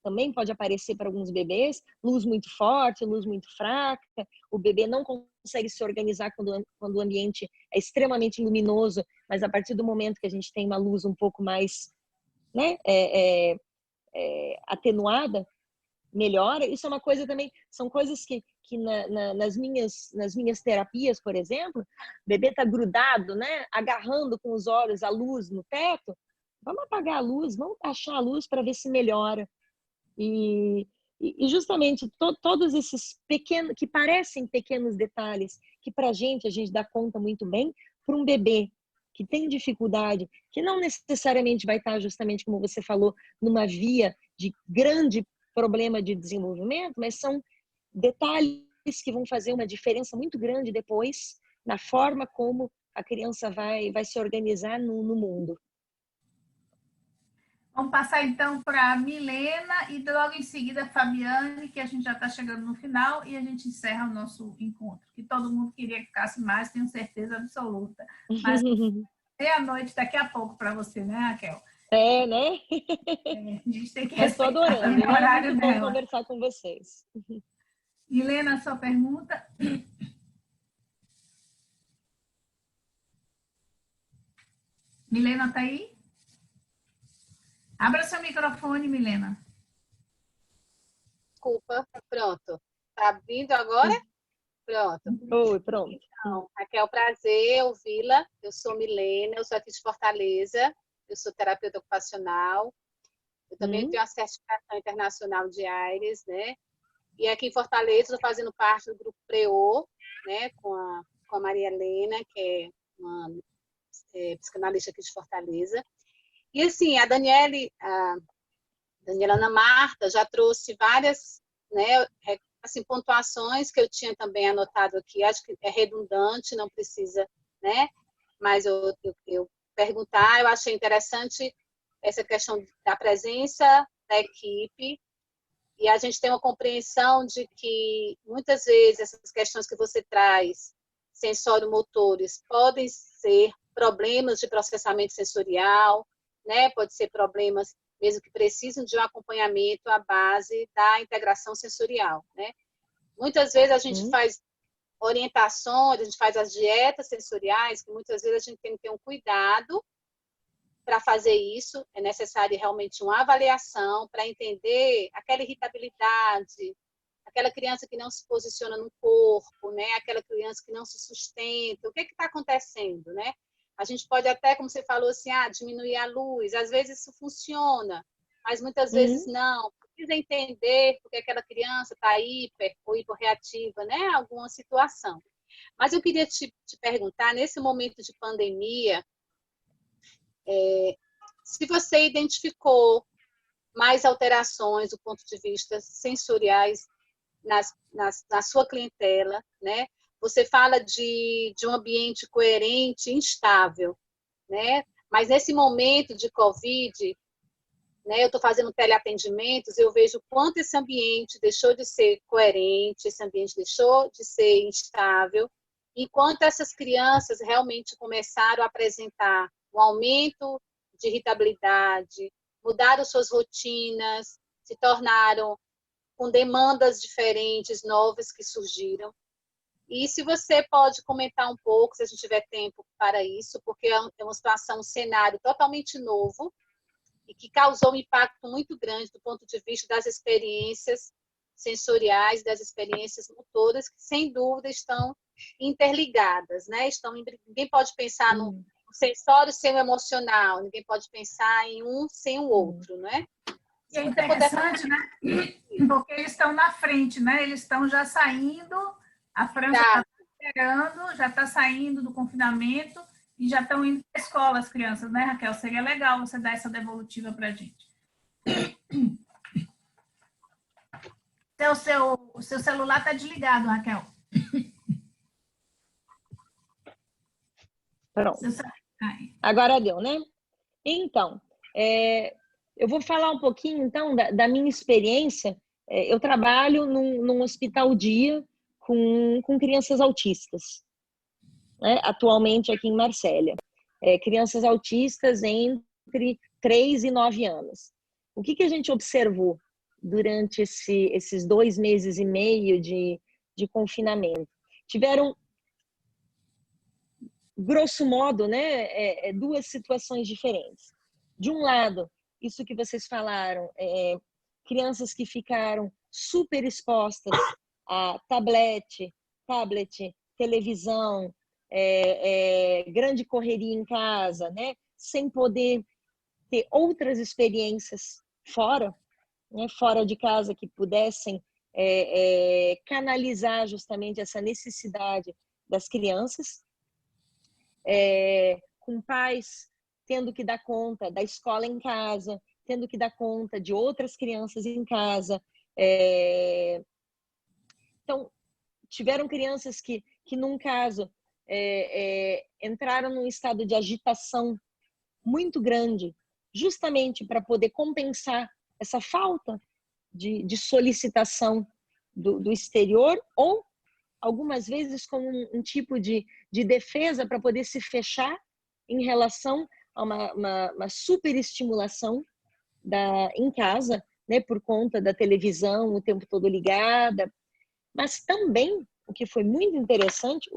também pode aparecer para alguns bebês, luz muito forte, luz muito fraca, o bebê não consegue se organizar quando o ambiente é extremamente luminoso, mas a partir do momento que a gente tem uma luz um pouco mais, né, atenuada, melhora. Isso é uma coisa também, são coisas que nas minhas terapias, por exemplo, o bebê está grudado, né, agarrando com os olhos a luz no teto, vamos apagar a luz, vamos baixar a luz para ver se melhora. E justamente todos esses pequenos, que parecem pequenos detalhes, que para a gente dá conta muito bem, para um bebê que tem dificuldade, que não necessariamente vai estar justamente, como você falou, numa via de grande problema de desenvolvimento, mas são detalhes que vão fazer uma diferença muito grande depois na forma como a criança vai se organizar no mundo. Vamos passar então para a Milena e logo em seguida a Fabiane, que a gente já está chegando no final e a gente encerra o nosso encontro. Que todo mundo queria que ficasse mais, tenho certeza absoluta. Mas meia-noite daqui a pouco para você, né, Raquel? É, né? A gente tem que Mas estou respeitar adorando, o horário muito bom dela. conversar com vocês. Milena, sua pergunta? Milena, está aí? Abra seu microfone, Milena. Desculpa, pronto. Tá abrindo agora? Pronto. Oi, pronto. Então, Raquel, prazer ouvi-la. Eu sou Milena, eu sou aqui de Fortaleza, eu sou terapeuta ocupacional. Eu também tenho a certificação internacional de AIRES, né? E aqui em Fortaleza, estou fazendo parte do grupo PREO, né? Com a Maria Helena, que é uma psicanalista aqui de Fortaleza. E assim, a Daniela Ana Marta já trouxe várias, né, assim, pontuações que eu tinha também anotado aqui. Acho que é redundante, não precisa, né? Mas eu perguntar, eu achei interessante essa questão da presença da equipe, e a gente tem uma compreensão de que muitas vezes essas questões que você traz, sensório-motores, podem ser problemas de processamento sensorial, né? Pode ser problemas mesmo que precisam de um acompanhamento à base da integração sensorial, né? Muitas vezes a gente faz orientações, a gente faz as dietas sensoriais, que muitas vezes a gente tem que ter um cuidado para fazer isso. É necessário realmente uma avaliação para entender aquela irritabilidade, aquela criança que não se posiciona no corpo, né? Aquela criança que não se sustenta, o que está acontecendo, né? A gente pode até, como você falou, assim, diminuir a luz. Às vezes isso funciona, mas muitas vezes não. Precisa entender porque aquela criança está hiper ou hiporreativa, né? Alguma situação. Mas eu queria te perguntar, nesse momento de pandemia, se você identificou mais alterações do ponto de vista sensoriais na sua clientela, né? Você fala de um ambiente coerente, instável, né? Mas nesse momento de Covid, né, eu estou fazendo teleatendimentos, eu vejo quanto esse ambiente deixou de ser coerente, esse ambiente deixou de ser instável, enquanto essas crianças realmente começaram a apresentar um aumento de irritabilidade, mudaram suas rotinas, se tornaram com demandas diferentes, novas que surgiram. E se você pode comentar um pouco, se a gente tiver tempo para isso, porque é uma situação, um cenário totalmente novo e que causou um impacto muito grande do ponto de vista das experiências sensoriais, das experiências motoras, que sem dúvida estão interligadas, né? Ninguém pode pensar no sensório sem o emocional, ninguém pode pensar em um sem o outro, né? E é interessante, né? Porque eles estão na frente, né? Eles estão já saindo, a França está esperando, já está saindo do confinamento e já estão indo para a escola as crianças, né, Raquel? Seria legal você dar essa devolutiva para a gente. O seu celular está desligado, Raquel. Pronto. Agora deu, né? Então, eu vou falar um pouquinho, então, da minha experiência. Eu trabalho num hospital dia com crianças autistas, né? Atualmente aqui em Marsella. Crianças autistas entre 3 e 9 anos. O que a gente observou durante esses 2 meses e meio de confinamento? Tiveram, grosso modo, né, 2 situações diferentes. De um lado, isso que vocês falaram, crianças que ficaram super expostas a tablet, televisão, grande correria em casa, né, sem poder ter outras experiências fora, né, fora de casa, que pudessem canalizar justamente essa necessidade das crianças, com pais tendo que dar conta da escola em casa, tendo que dar conta de outras crianças em casa. Então, tiveram crianças que num caso, entraram num estado de agitação muito grande, justamente para poder compensar essa falta de solicitação do exterior, ou algumas vezes como um tipo de defesa para poder se fechar em relação a uma superestimulação em casa, né, por conta da televisão o tempo todo ligada. Mas também, o que foi muito interessante,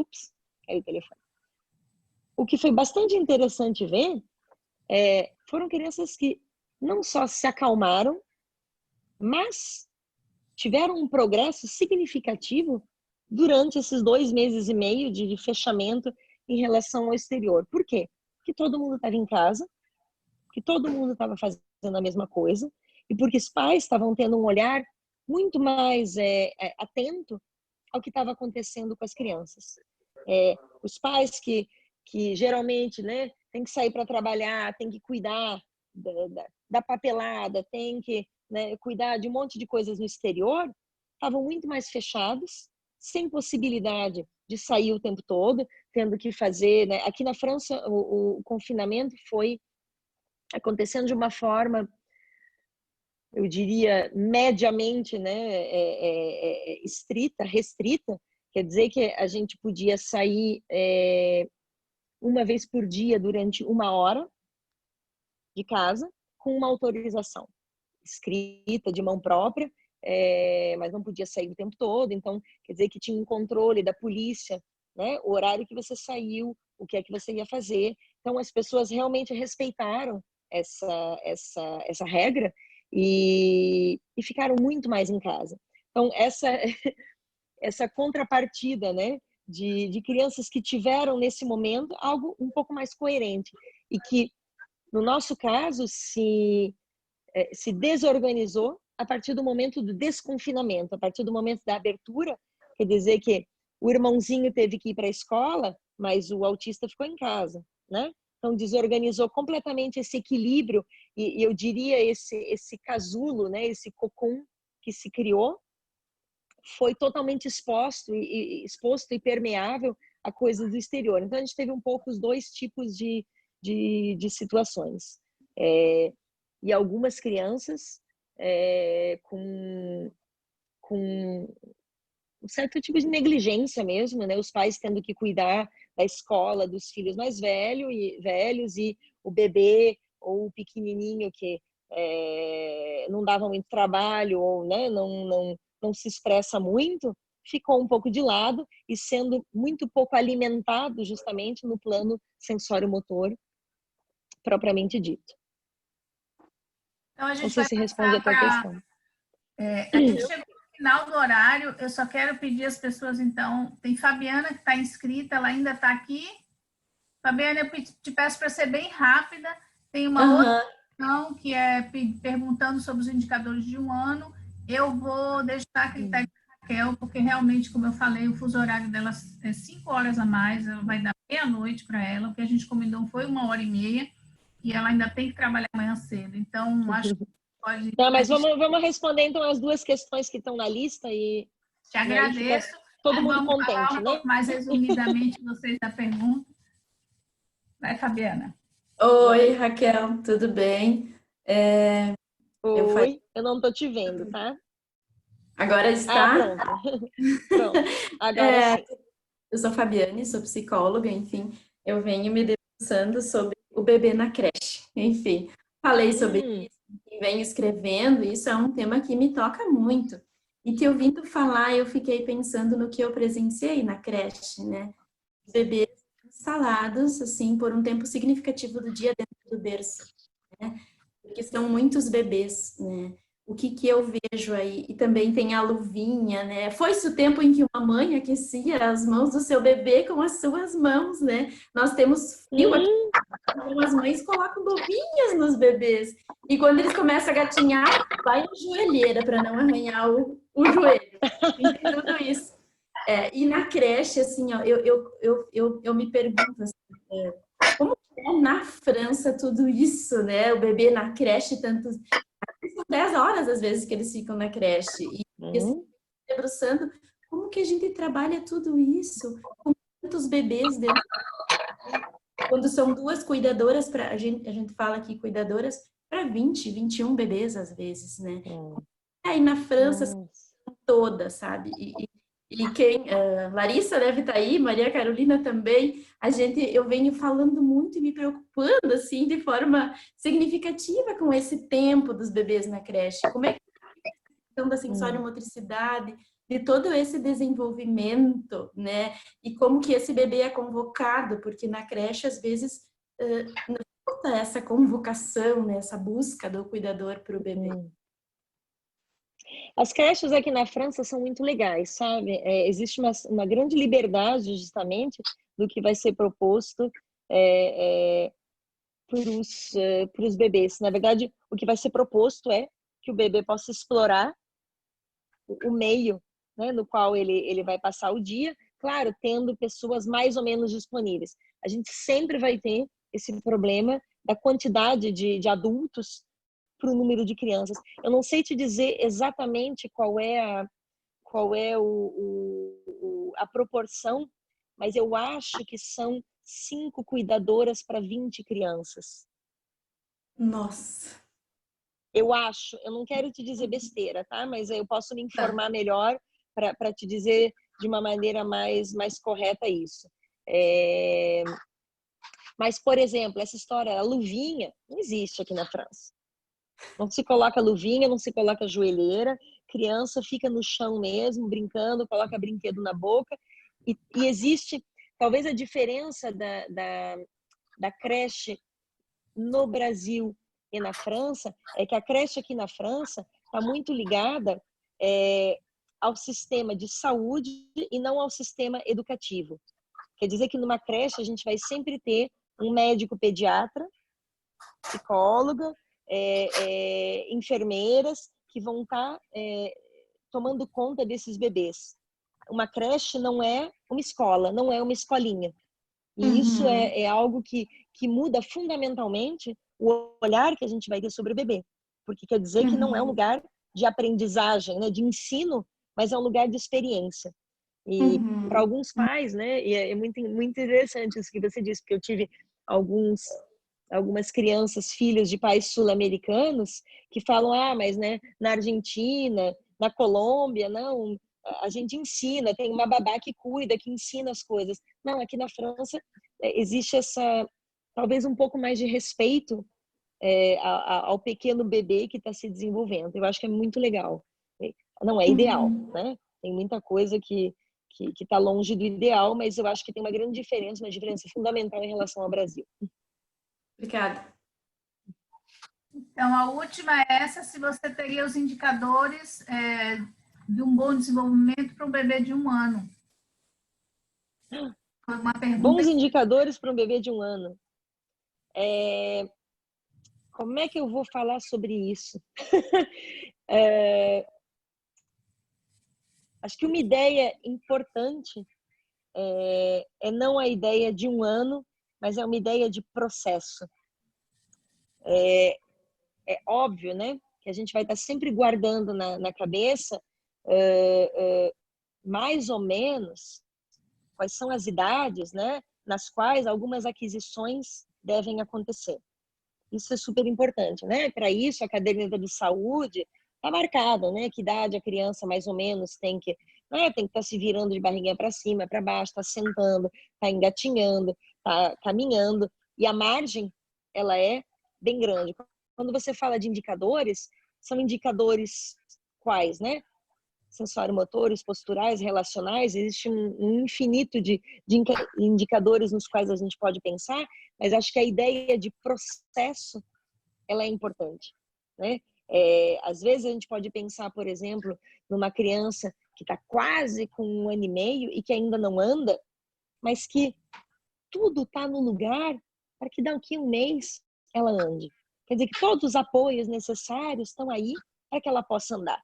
caiu o telefone. O que foi bastante interessante ver foram crianças que não só se acalmaram, mas tiveram um progresso significativo durante esses 2 meses e meio de fechamento em relação ao exterior. Por quê? Porque todo mundo estava em casa, que todo mundo estava fazendo a mesma coisa, e porque os pais estavam tendo um olhar muito mais atento ao que estava acontecendo com as crianças. Os pais que geralmente, né, tem que sair para trabalhar, tem que cuidar da papelada, tem que, né, cuidar de um monte de coisas no exterior, estavam muito mais fechados, sem possibilidade de sair o tempo todo, tendo que fazer, né? Aqui na França o confinamento foi acontecendo de uma forma, eu diria, mediamente, né, restrita. Quer dizer que a gente podia sair uma vez por dia durante 1 hora de casa, com uma autorização escrita de mão própria, mas não podia sair o tempo todo. Então, quer dizer que tinha um controle da polícia, né, o horário que você saiu, o que é que você ia fazer. Então, as pessoas realmente respeitaram essa regra e ficaram muito mais em casa. Então, essa contrapartida, né, de crianças que tiveram nesse momento algo um pouco mais coerente e que, no nosso caso, se desorganizou a partir do momento do desconfinamento, a partir do momento da abertura. Quer dizer que o irmãozinho teve que ir para a escola, mas o autista ficou em casa, né? Então, desorganizou completamente esse equilíbrio e eu diria esse casulo, né? Esse cocum que se criou foi totalmente exposto e permeável a coisas do exterior. Então, a gente teve um pouco os 2 tipos de situações. E algumas crianças com um certo tipo de negligência mesmo, né? Os pais tendo que cuidar da escola dos filhos mais velhos e o bebê ou o pequenininho que não dava muito trabalho ou, né, não se expressa muito, ficou um pouco de lado e sendo muito pouco alimentado justamente no plano sensório-motor propriamente dito. Então, a gente não sei vai se responde a tua questão. A gente chegou no final do horário, eu só quero pedir às pessoas, então, tem Fabiana que está inscrita, ela ainda está aqui. Fabiana, eu te peço para ser bem rápida, tem uma outra questão que é perguntando sobre os indicadores de 1 ano, eu vou deixar a critério da Raquel, porque realmente, como eu falei, o fuso horário dela é 5 horas a mais, ela vai dar meia-noite para ela, o que a gente combinou foi 1h30, e ela ainda tem que trabalhar amanhã cedo, então acho que pode... Não, mas vamos responder então as 2 questões que estão na lista e... Te agradeço. Todo mundo vamos contente, falar um né? pouco mais resumidamente vocês da pergunta. Vai, Fabiana. Oi, Raquel, tudo bem? Oi, eu não estou te vendo, tá? Agora está? Pronto. Pronto. Agora sim. Eu sou Fabiane, sou psicóloga, enfim, eu venho me debruçando sobre o bebê na creche. Enfim, falei sobre isso, venho escrevendo, isso é um tema que me toca muito. E te ouvindo falar, eu fiquei pensando no que eu presenciei na creche, né? Os bebês instalados, assim, por um tempo significativo do dia dentro do berço, né? Porque são muitos bebês, né? O que eu vejo aí, e também tem a luvinha, né? Foi-se o tempo em que uma mãe aquecia as mãos do seu bebê com as suas mãos, né? Nós temos frio aqui, então as mães colocam luvinhas nos bebês, e quando eles começam a gatinhar, vai a joelheira para não arranhar o joelho, e tudo isso. E na creche, assim, ó, eu me pergunto, assim, como que é na França tudo isso, né? O bebê na creche, tantos... São 10 horas, às vezes, que eles ficam na creche. E assim, debruçando, como que a gente trabalha tudo isso? Com tantos bebês dentro? Quando são 2 cuidadoras, a gente fala aqui cuidadoras, para 20, 21 bebês, às vezes, né? Aí na França, toda, sabe? E quem, Larissa deve estar aí, Maria Carolina também, eu venho falando muito e me preocupando, assim, de forma significativa com esse tempo dos bebês na creche. Como é que é a questão da sensorimotricidade, de todo esse desenvolvimento, né? E como que esse bebê é convocado, porque na creche, às vezes, não falta essa convocação, né? Essa busca do cuidador para o bebê. As creches aqui na França são muito legais, sabe? Existe uma grande liberdade, justamente, do que vai ser proposto para os bebês. Na verdade, o que vai ser proposto é que o bebê possa explorar o meio, né, no qual ele vai passar o dia, claro, tendo pessoas mais ou menos disponíveis. A gente sempre vai ter esse problema da quantidade de adultos para o número de crianças. Eu não sei te dizer exatamente qual é a proporção, mas eu acho que são 5 cuidadoras para 20 crianças. Nossa! Eu não quero te dizer besteira, tá? Mas eu posso me informar melhor para te dizer de uma maneira mais correta isso. Mas, por exemplo, essa história, a luvinha, não existe aqui na França. Não se coloca luvinha, não se coloca joelheira, criança fica no chão mesmo, brincando, coloca brinquedo na boca. E existe, talvez a diferença da creche no Brasil e na França, é que a creche aqui na França está muito ligada ao sistema de saúde e não ao sistema educativo. Quer dizer que numa creche a gente vai sempre ter um médico pediatra, psicóloga, enfermeiras que vão estar tomando conta desses bebês. Uma creche não é uma escola, não é uma escolinha. E isso é algo que muda fundamentalmente o olhar que a gente vai ter sobre o bebê. Porque quer dizer que não é um lugar de aprendizagem, né, de ensino, mas é um lugar de experiência. E para alguns pais, né, e é muito interessante isso que você disse, porque eu tive algumas crianças, filhos de pais sul-americanos, que falam, mas né, na Argentina, na Colômbia, não, a gente ensina, tem uma babá que cuida, que ensina as coisas. Não, aqui na França existe talvez um pouco mais de respeito ao pequeno bebê que está se desenvolvendo. Eu acho que é muito legal. Não é ideal, né? Tem muita coisa que está longe do ideal, mas eu acho que tem uma grande diferença, uma diferença fundamental em relação ao Brasil. Obrigada. Então, a última é essa, se você teria os indicadores de um bom desenvolvimento para um bebê de 1 ano. Uma pergunta. Bons indicadores para um bebê de 1 ano. Como é que eu vou falar sobre isso? Acho que uma ideia importante é não a ideia de 1 ano, mas é uma ideia de processo. É óbvio, né, que a gente vai estar sempre guardando na cabeça mais ou menos quais são as idades, né, nas quais algumas aquisições devem acontecer. Isso é super importante, né? Para isso, a caderneta de saúde está marcada, né? Que idade a criança mais ou menos tem que estar se virando de barriguinha para cima, para baixo, está sentando, está engatinhando, está caminhando. E a margem, ela é bem grande. Quando você fala de indicadores, são indicadores quais, né? Sensório-motores, posturais, relacionais, existe um infinito de indicadores nos quais a gente pode pensar, mas acho que a ideia de processo, ela é importante, né? Às vezes a gente pode pensar, por exemplo, numa criança que está quase com 1 ano e meio e que ainda não anda, mas que tudo está no lugar para que daqui a 1 mês ela ande. Quer dizer que todos os apoios necessários estão aí para que ela possa andar.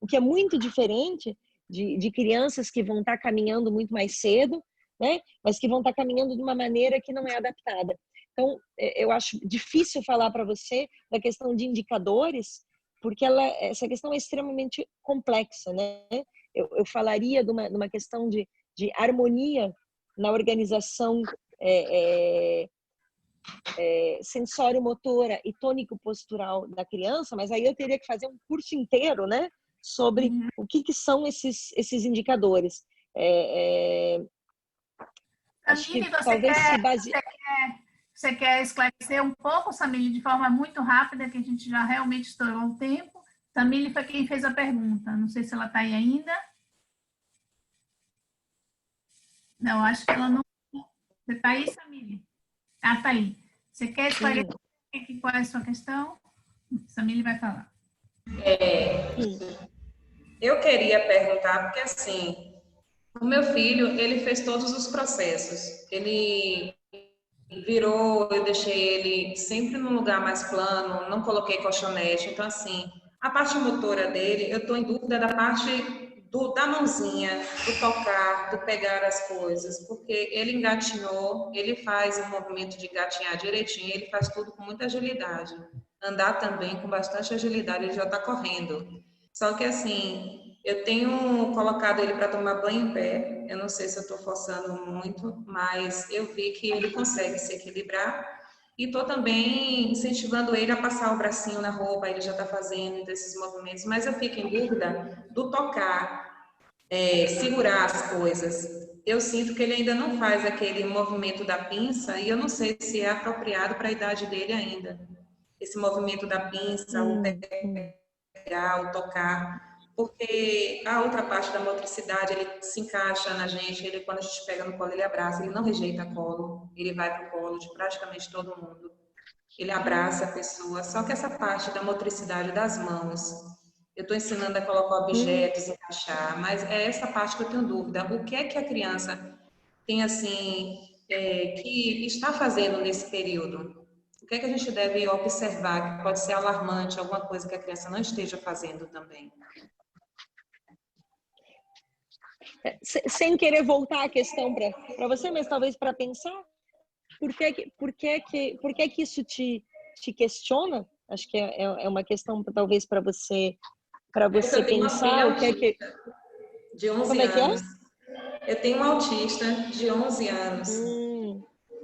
O que é muito diferente de crianças que vão estar caminhando muito mais cedo, né? Mas que vão estar caminhando de uma maneira que não é adaptada. Então, eu acho difícil falar para você da questão de indicadores, porque essa questão é extremamente complexa, né? Eu falaria de uma questão de harmonia na organização sensório-motora e tônico-postural da criança, mas aí eu teria que fazer um curso inteiro, né, sobre o que são esses indicadores. Acho que Samile, talvez se base... você quer esclarecer um pouco, Samile, de forma muito rápida, que a gente já realmente estourou o tempo. Samile foi quem fez a pergunta. Não sei se ela está aí ainda. Não, acho que ela não... Você está aí, Samile? Ah, está aí. Você quer esclarecer qual é a sua questão? Samile vai falar. Eu queria perguntar, porque assim, o meu filho, ele fez todos os processos. Ele virou, eu deixei ele sempre num lugar mais plano, não coloquei colchonete. Então, assim, a parte motora dele, eu estou em dúvida da parte da mãozinha, do tocar, do pegar as coisas, porque ele engatinhou, ele faz o movimento de engatinhar direitinho, ele faz tudo com muita agilidade. Andar também com bastante agilidade, ele já está correndo. Só que, assim, eu tenho colocado ele para tomar banho em pé. Eu não sei se eu estou forçando muito, mas eu vi que ele consegue se equilibrar. E estou também incentivando ele a passar o bracinho na roupa, ele já está fazendo esses movimentos. Mas eu fico em dúvida do tocar, segurar as coisas. Eu sinto que ele ainda não faz aquele movimento da pinça e eu não sei se é apropriado para a idade dele ainda. Esse movimento da pinça, o pegar, o tocar. Porque a outra parte da motricidade, ele se encaixa na gente, ele, quando a gente pega no colo, ele abraça, ele não rejeita colo, ele vai para o colo de praticamente todo mundo. Ele abraça a pessoa, só que essa parte da motricidade das mãos, eu estou ensinando a colocar objetos, encaixar, mas é essa parte que eu tenho dúvida. O que é que a criança tem, assim, que está fazendo nesse período? O que é que a gente deve observar, que pode ser alarmante, alguma coisa que a criança não esteja fazendo também? Sem querer voltar a questão para você, mas talvez para pensar, por que isso te questiona? Acho que é uma questão talvez para você pensar o que é que... De 11 Como é que é? anos. Eu tenho um autista de 11 anos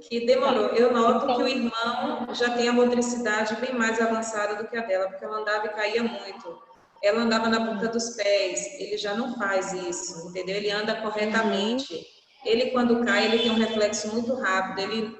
que demorou. Tá. Eu noto que o irmão já tem a motricidade bem mais avançada do que a dela, porque ela andava e caía muito. Ela andava na ponta dos pés, ele já não faz isso, entendeu? Ele anda corretamente. Ele, quando cai, ele tem um reflexo muito rápido, ele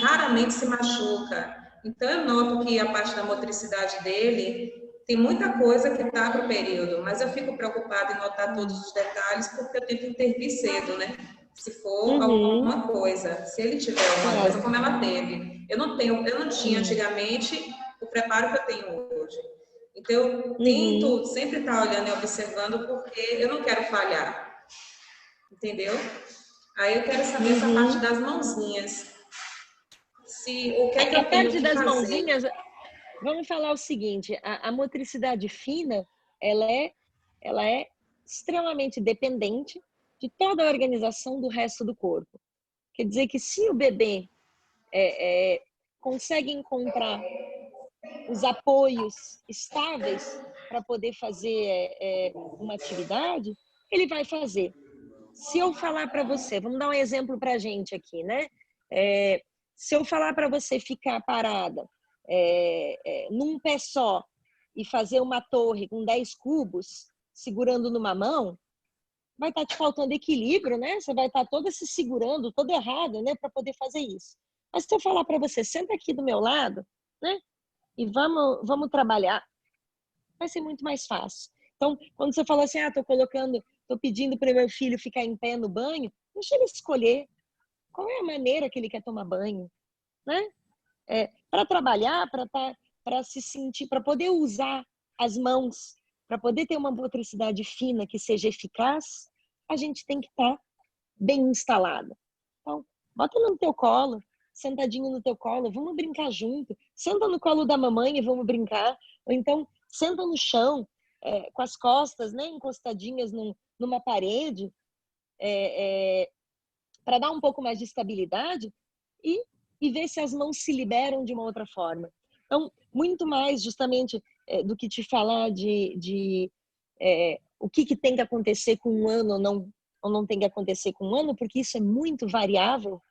raramente se machuca. Então, eu noto que a parte da motricidade dele tem muita coisa que está para o período, mas eu fico preocupada em notar todos os detalhes, porque eu tento intervir cedo, né? Se for alguma coisa, se ele tiver alguma coisa, como ela teve. Eu não tinha antigamente o preparo que eu tenho hoje. Então, eu tento sempre estar olhando e observando, porque eu não quero falhar, entendeu? Aí eu quero saber essa parte das mãozinhas. O que é que eu tenho que fazer? Mãozinhas, vamos falar o seguinte, a motricidade fina, ela é extremamente dependente de toda a organização do resto do corpo. Quer dizer que se o bebê consegue encontrar os apoios estáveis para poder fazer uma atividade, ele vai fazer. Se eu falar para você, vamos dar um exemplo para a gente aqui, né? Se eu falar para você ficar parada num pé só e fazer uma torre com 10 cubos, segurando numa mão, vai estar te faltando equilíbrio, né? Você vai estar toda se segurando, toda errada, né? Para poder fazer isso. Mas se eu falar para você, senta aqui do meu lado, né? E vamos trabalhar, vai ser muito mais fácil. Então, quando você falou assim, tô pedindo para o meu filho ficar em pé no banho, deixa ele escolher qual é a maneira que ele quer tomar banho, né? Para trabalhar, para se sentir, para poder usar as mãos, para poder ter uma motricidade fina que seja eficaz, a gente tem que estar bem instalada. Então, bota no teu colo, sentadinho no teu colo, vamos brincar junto. Senta no colo da mamãe e vamos brincar. Ou então, senta no chão, com as costas, né, encostadinhas numa parede, para dar um pouco mais de estabilidade e e ver se as mãos se liberam de uma outra forma. Então, muito mais justamente do que te falar de o que tem que acontecer com um ano ou não tem que acontecer com um ano, porque isso é muito variável.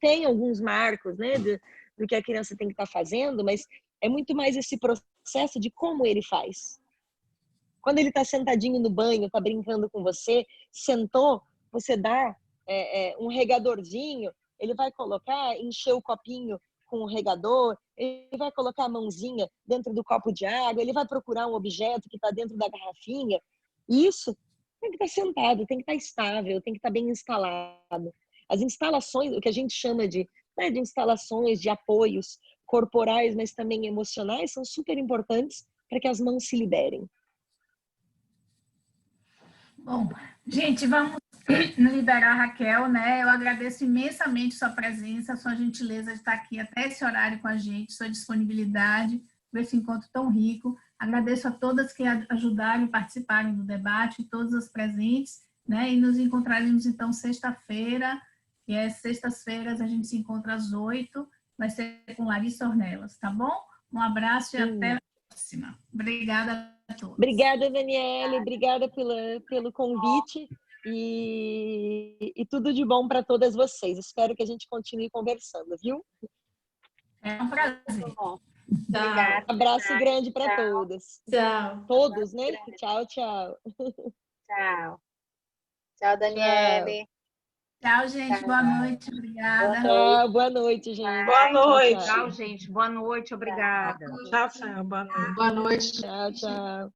Tem alguns marcos, né, do que a criança tem que estar fazendo, mas é muito mais esse processo de como ele faz. Quando ele está sentadinho no banho, está brincando com você, sentou, você dá um regadorzinho, ele vai colocar, encher o copinho com o regador, ele vai colocar a mãozinha dentro do copo de água, ele vai procurar um objeto que está dentro da garrafinha. Isso tem que estar sentado, tem que estar estável, tem que estar bem instalado. As instalações, o que a gente chama de instalações, de apoios corporais, mas também emocionais, são super importantes para que as mãos se liberem. Bom, gente, vamos liberar a Raquel, né? Eu agradeço imensamente sua presença, sua gentileza de estar aqui até esse horário com a gente, sua disponibilidade por esse encontro tão rico. Agradeço a todas que ajudaram e participaram do debate, todas as presentes, né? E nos encontraremos, então, sexta-feira, que é sextas-feiras, a gente se encontra às 8h, vai ser com Larissa Ornelas, tá bom? Um abraço e até a próxima. Obrigada a todos. Obrigada, Daniele, obrigada pelo convite e tudo de bom para todas vocês. Espero que a gente continue conversando, viu? É um prazer. Obrigada. Abraço grande para todas. Tchau. Todos, né? Tchau, tchau. Tchau. Tchau, Daniele. Tchau, gente. Boa noite. Obrigada. Tchau, boa noite, gente. Boa noite. Tchau, Tchau, gente. Boa noite. Obrigada. Tchau, tchau. Boa noite. Boa noite. tchau.